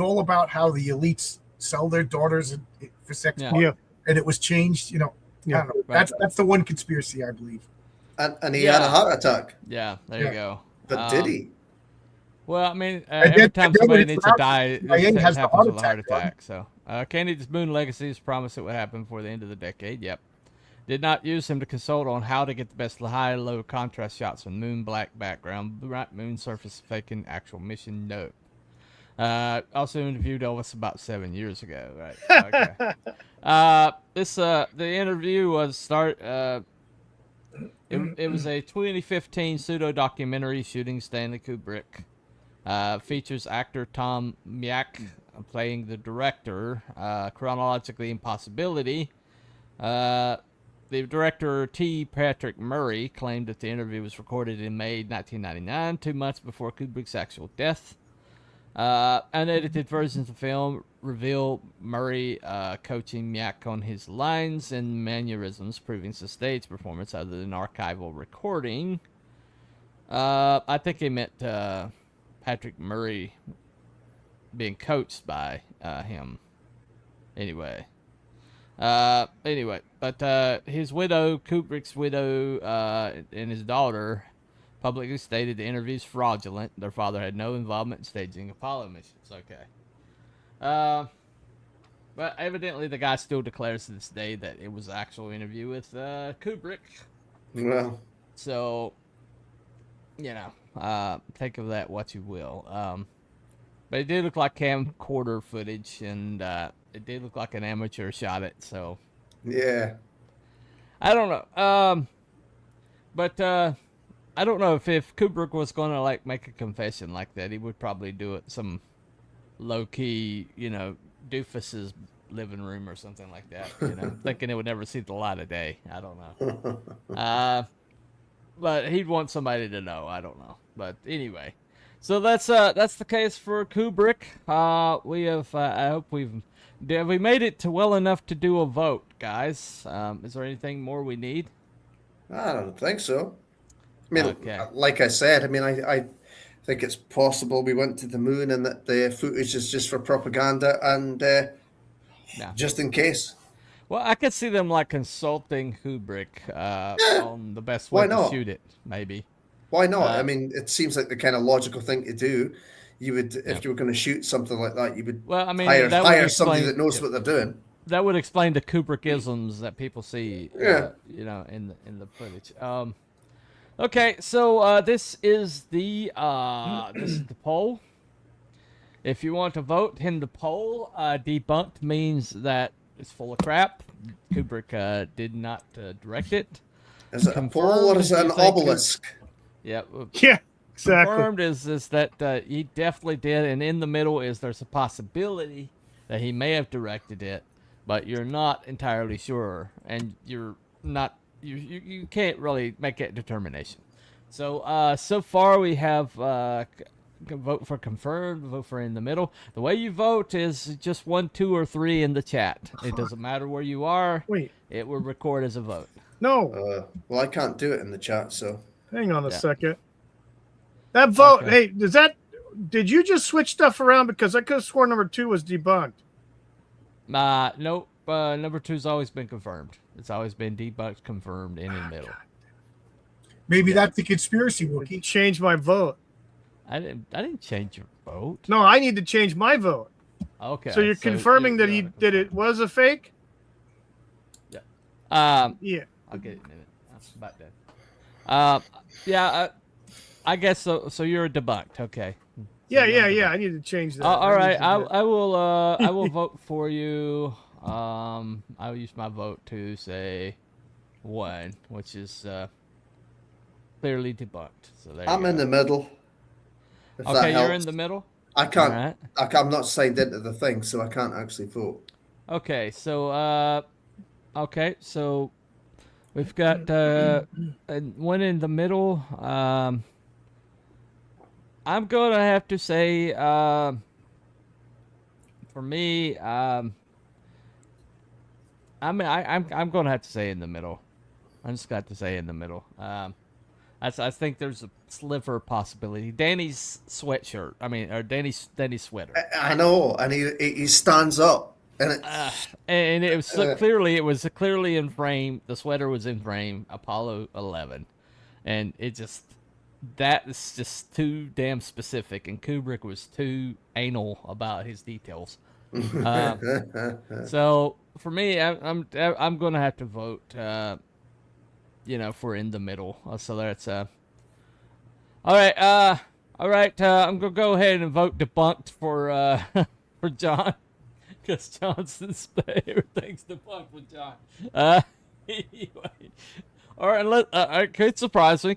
all about how the elites sell their daughters for sex. Yeah. And it was changed. You know, I don't know. Right. That's the one conspiracy I believe. And he had a heart attack. Yeah, there you go. But did he? Well, I mean, every time somebody needs to die, it has happens with a heart attack. So, Kennedy's moon legacies promised it would happen before the end of the decade. Yep. Did not use him to consult on how to get the best high-low contrast shots with moon black background, bright moon surface faking actual mission. No. Also interviewed Elvis about 7 years ago. Right. Okay. The interview was it was a 2015 pseudo documentary shooting Stanley Kubrick. Features actor Tom Myak playing the director. Chronologically impossibility. The director T. Patrick Murray claimed that the interview was recorded in May 1999, 2 months before Kubrick's actual death. Unedited versions of the film reveal Murray coaching Myak on his lines and mannerisms, proving it's a stage performance other than archival recording. I think he meant Patrick Murray being coached by him. Anyway, but his widow, Kubrick's widow, and his daughter publicly stated the interview's fraudulent. Their father had no involvement in staging Apollo missions. Okay. But evidently the guy still declares to this day that it was an actual interview with Kubrick. Well. So, you know, think of that what you will. But it did look like camcorder footage, and it did look like an amateur shot it, so. Yeah. I don't know. But I don't know if Kubrick was going to, like, make a confession like that, he would probably do it some low-key, you know, doofus's living room or something like that, you know, thinking it would never see the light of day. I don't know. But he'd want somebody to know. I don't know. But anyway, so that's the case for Kubrick. We have, I hope we made it to well enough to do a vote, guys. Is there anything more we need? I don't think so. I mean, okay. Like I said, I mean, I think it's possible we went to the moon and that the footage is just for propaganda and just in case. Well, I could see them like consulting Kubrick on the best way to shoot it, maybe. Why not? I mean, it seems like the kind of logical thing to do. You would, if you were going to shoot something like that, you would hire somebody that knows what they're doing. That would explain the Kubrickisms that people see, you know, in the footage. Okay, so this is the poll. If you want to vote in the poll, debunked means that it's full of crap. Kubrick did not direct it. Is it a poll or is it an obelisk? Yeah, exactly. Confirmed is that he definitely did, and in the middle is there's a possibility that he may have directed it, but you're not entirely sure, and you're not you can't really make that determination. So so far we have vote for confirmed, vote for in the middle. The way you vote is just 1, 2, or 3 in the chat. It doesn't matter where you are. Wait, it will record as a vote. No. Well, I can't do it in the chat, so hang on a second. That vote. Okay. Hey, did you just switch stuff around? Because I could have sworn number 2 was debunked. Nope. Number 2's always been confirmed. It's always been debunked, confirmed, in the middle. Maybe that's the conspiracy, Wookie. Change my vote. I didn't change your vote. No, I need to change my vote. Okay. So you're confirming that it was a fake? Yeah. Yeah. I'll get it in a minute. That's about that. Yeah. I guess so. So you're debunked. Okay. Yeah. I need to change that. All right, I I will vote for you. I'll use my vote to say 1, which is clearly debunked. So there I'm you in go. the middle. If that Okay, you're helps. in the middle. I can't. All right. I'm not signed into the thing, so I can't actually vote. Okay, so we've got one in the middle. I'm gonna have to say, for me, I'm gonna have to say in the middle. I just got to say in the middle. I think there's a sliver of possibility. Danny's sweatshirt. I mean, or Danny's sweater. I know, and he stands up, and and it was clearly in frame. The sweater was in frame. Apollo 11, and that is just too damn specific. And Kubrick was too anal about his details. So for me, I'm gonna have to vote. For in the middle. So that's all right. I'm gonna go ahead and vote debunked for for John, because Johnson's everything's debunked with John. Anyway. All right. Could surprise me.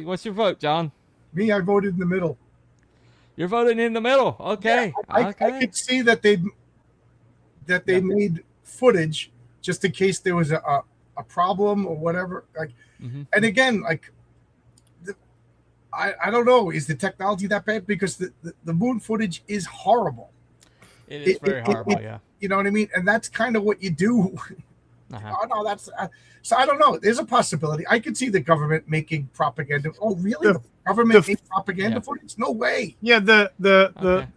What's your vote, John? Me, I voted in the middle. You're voting in the middle. Okay. Yeah, I could see that they made footage just in case there was a problem or whatever. Like, and again, like, I don't know, is the technology that bad? Because the moon footage is horrible. It is very horrible. Yeah. You know what I mean? And that's kind of what you do. Oh no, that's so I don't know. There's a possibility. I could see the government making propaganda. Oh, really? The government made propaganda footage? No way. Yeah, the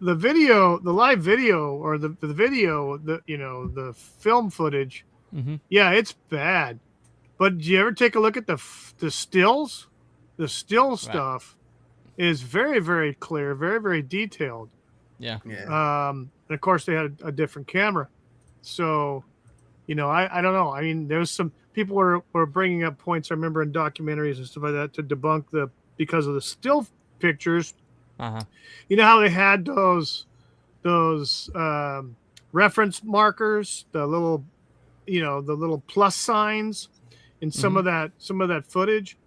video, the live video, or the video, the film footage. Yeah, it's bad. But did you ever take a look at the stills? The still stuff is very, very clear, very, very detailed. Yeah. And of course, they had a different camera. So, I don't know. I mean, there's some people were bringing up points, I remember, in documentaries and stuff like that, to debunk because of the still pictures. You know how they had those reference markers, the little plus signs in some of that footage,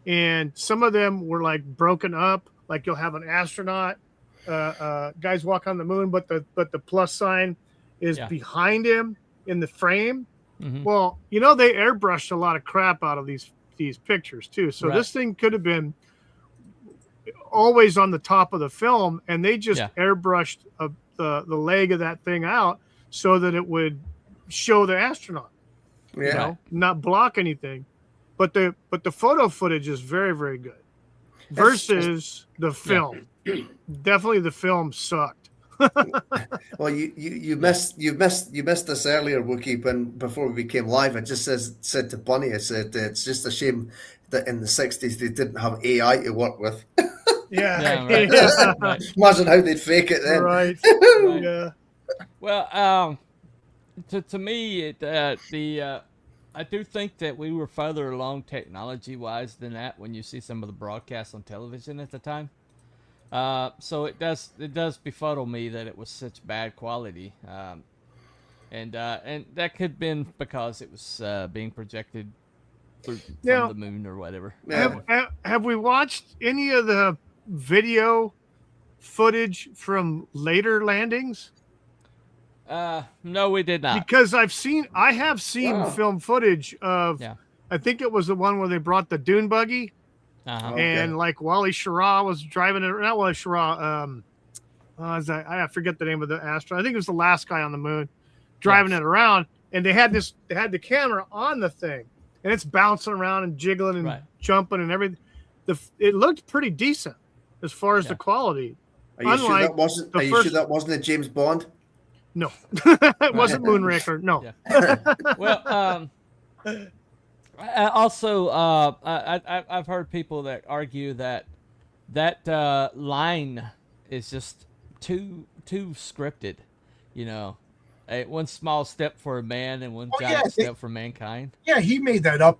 and some of them were like broken up. Like you'll have an astronaut, guys walk on the moon, but the plus sign is behind him in the frame. Well, they airbrushed a lot of crap out of these pictures too. So this thing could have been always on the top of the film, and they just airbrushed the leg of that thing out so that it would show the astronaut, not block anything. But the photo footage is very, very good versus the film. Definitely the film sucked. Well, you missed this earlier, Wookie, before we became live. I just said to Bunny, I said it's just a shame that in the 60s they didn't have AI to work with. Right. Imagine how they'd fake it then. Right. Yeah. Well, to me, I do think that we were further along technology-wise than that when you see some of the broadcasts on television at the time. So it does befuddle me that it was such bad quality, and that could have been because it was being projected from the moon or whatever. Have we watched any of the video footage from later landings? No, we did not. Because I have seen film footage of, I think it was the one where they brought the dune buggy, and like Wally Schirra was driving it. Not Wally Schirra. I forget the name of the astronaut. I think it was the last guy on the moon, driving it around, and they had the camera on the thing, and it's bouncing around and jiggling and jumping and everything. It looked pretty decent as far as the quality. Are you sure that wasn't a James Bond? No, it wasn't Moonraker. No. Well, also, I've heard people that argue that line is just too scripted. One small step for a man and one giant step for mankind. Yeah, he made that up.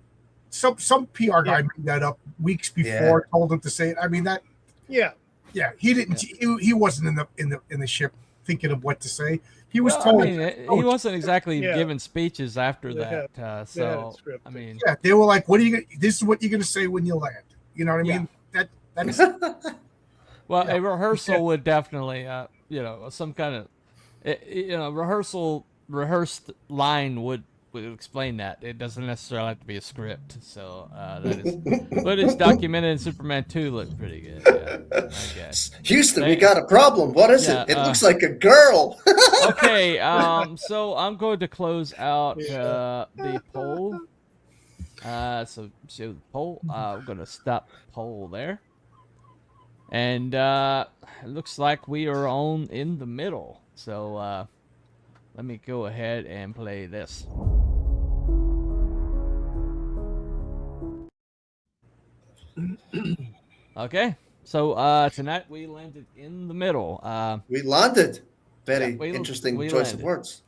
Some PR guy made that up weeks before. Told him to say it. I mean that. Yeah. Yeah, he didn't. He wasn't in the ship thinking of what to say. He was Well, told. I mean, he wasn't exactly Yeah. giving speeches after They had- that. they had it So, scripted. I mean, Yeah, they were like, "What are you? This is what you're going to say when you land." You know what I Yeah. mean? That's well, Yeah. a rehearsal would definitely, some kind of, rehearsed line would explain that. It doesn't necessarily have to be a script. So that is, footage documented in Superman 2 looked pretty good. Yeah, I guess. Houston, we got a problem. What is it? It looks like a girl. Okay, so I'm going to close out the poll. So show the poll. I'm gonna stop the poll there. And it looks like we are on in the middle. So let me go ahead and play this. Okay, so tonight we landed in the middle. We landed. Very we interesting choice landed. of words.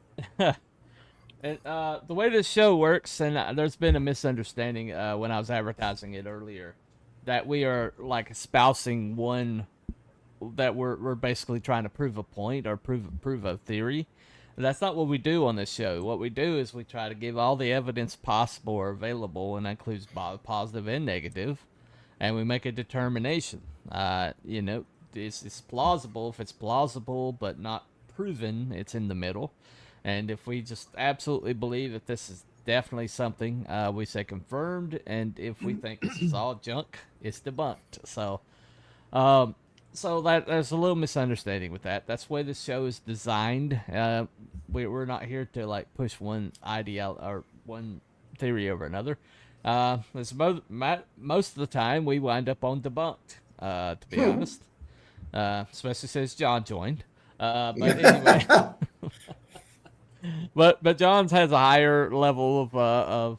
And the way this show works, and there's been a misunderstanding when I was advertising it earlier, that we are like espousing one, that we're basically trying to prove a point or prove a theory. That's not what we do on this show. What we do is we try to give all the evidence possible or available, and that includes positive and negative, and we make a determination. It's plausible. If it's plausible but not proven, it's in the middle. And if we just absolutely believe that this is definitely something, we say confirmed. And if we think this is all junk, it's debunked. So that there's a little misunderstanding with that. That's the way this show is designed. We're not here to like push one idea or one theory over another. Most of the time, we wind up on debunked. To be honest, especially since John joined. But anyway. But John's has a higher level of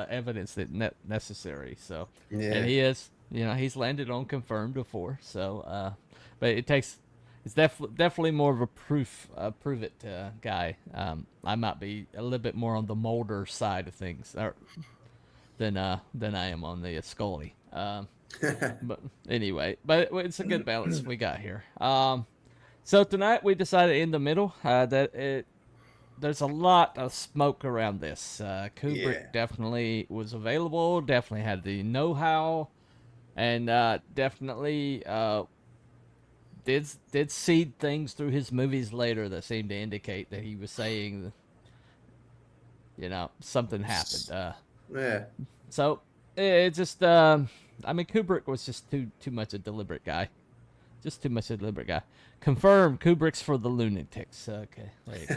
evidence that necessary. So, Yeah. And he is, he's landed on confirmed before. So, but it's definitely more of a prove it guy. I might be a little bit more on the Mulder side of things, than I am on the Scully. But anyway, but it's a good balance we got here. So tonight we decided in the middle that there's a lot of smoke around this. Kubrick definitely was available, definitely had the know-how, and definitely did seed things through his movies later that seemed to indicate that he was saying, something happened. Yeah. So it just, Kubrick was just too much a deliberate guy. Just too much a deliberate guy. Confirmed, Kubrick's for the lunatics. Okay, there you go.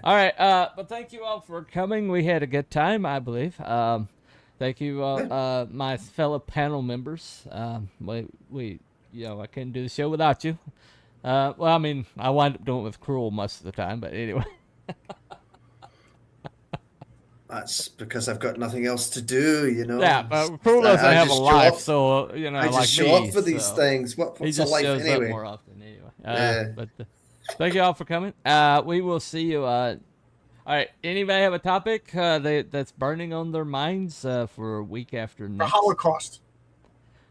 All right, but thank you all for coming. We had a good time, I believe. Thank you, my fellow panel members. We I couldn't do the show without you. I wind up doing it with Cruel most of the time, but anyway. That's because I've got nothing else to do, Yeah, but Cruel doesn't have a life, so I just show up for these things. What's a life shows anyway? Up more often anyway. But thank you all for coming. We will see you. All right. Anybody have a topic that's burning on their minds for a week after next? The Holocaust.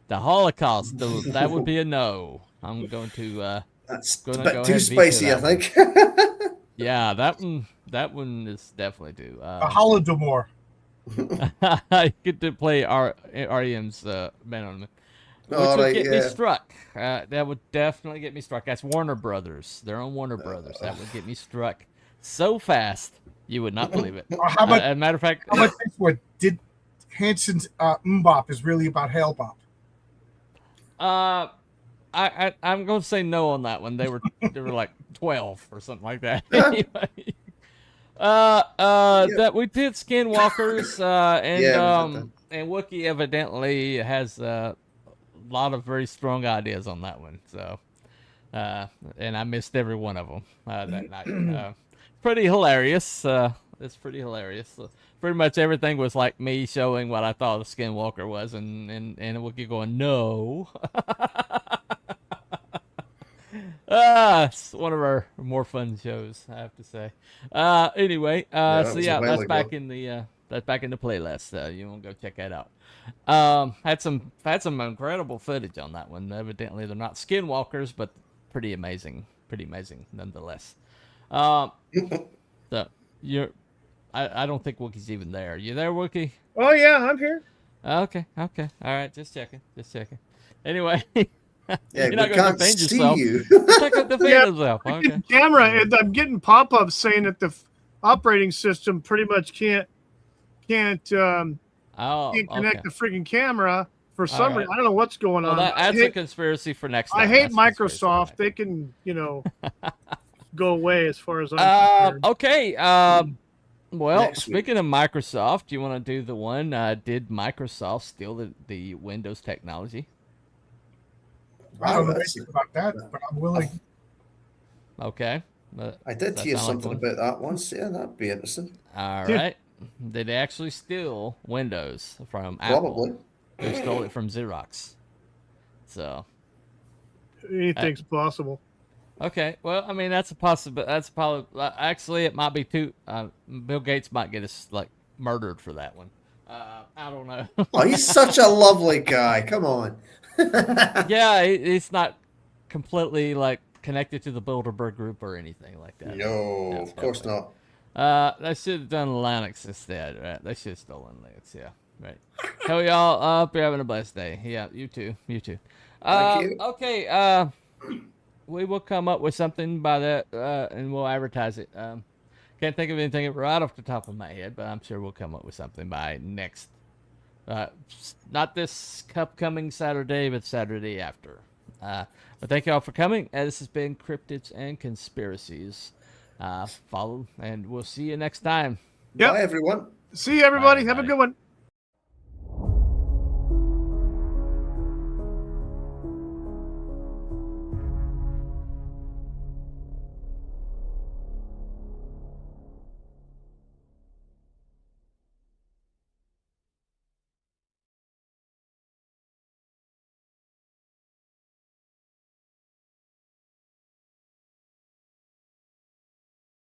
The Holocaust. That would be a no. I'm going to. That's a bit too spicy, I think. Yeah, that one is definitely too. The Holodomor. I get to play REM's Man on the Moon. Which would get me struck. That would definitely get me struck. That's Warner Brothers. They're on Warner Brothers. That would get me struck so fast you would not believe it. How about, as a matter of fact, how about this one? Did Hanson's Mbop is really about Hale Bop? I'm going to say no on that one. They were like 12 or something like that. Anyway. That we did Skinwalkers, and Wookiee evidently has a lot of very strong ideas on that one. So, and I missed every one of them that night. Pretty hilarious. It's pretty hilarious. Pretty much everything was like me showing what I thought a Skinwalker was, and Wookiee going no. It's one of our more fun shows, I have to say. Anyway, that's back in the That's back in the playlist. So you want to go check that out. Had some incredible footage on that one. Evidently, they're not skinwalkers, but pretty amazing nonetheless. So I don't think Wookie's even there. You there, Wookie? Oh yeah, I'm here. Okay. All right, just checking. Anyway, Yeah, you're not we going to can't defend see yourself. you. You're not going to defend yourself. Okay. Camera, and I'm getting pop-ups saying that the operating system pretty much can't connect the freaking camera for some reason. I don't know what's going on. That's a conspiracy for next time. I hate Microsoft. They can, go away as far as I'm concerned. Okay. Well, speaking of Microsoft, do you want to do the one? Did Microsoft steal the Windows technology? I don't know anything about that, but I'm willing. Okay. I did hear something about that once. Yeah, that'd be interesting. All right. Did they actually steal Windows from Apple? Probably. They stole it from Xerox. So. Anything's possible. Okay. Well, I mean, that's a possibility. That's probably actually it might be too. Bill Gates might get us murdered for that one. I don't know. Oh, he's such a lovely guy. Come on. Yeah, he's not completely connected to the Bilderberg group or anything like that. No, of course not. They should have done Linux instead, right? They should have stolen Linux, yeah. Right. Hell, y'all, hope you're having a blessed day. Yeah, you too. Thank you. Okay, we will come up with something by that, and we'll advertise it. Can't think of anything right off the top of my head, but I'm sure we'll come up with something by next, not this upcoming Saturday, but Saturday after. But thank you all for coming. This has been Cryptids and Conspiracies. Follow, and we'll see you next time. Bye, everyone. See you, everybody. Bye, Have a good one.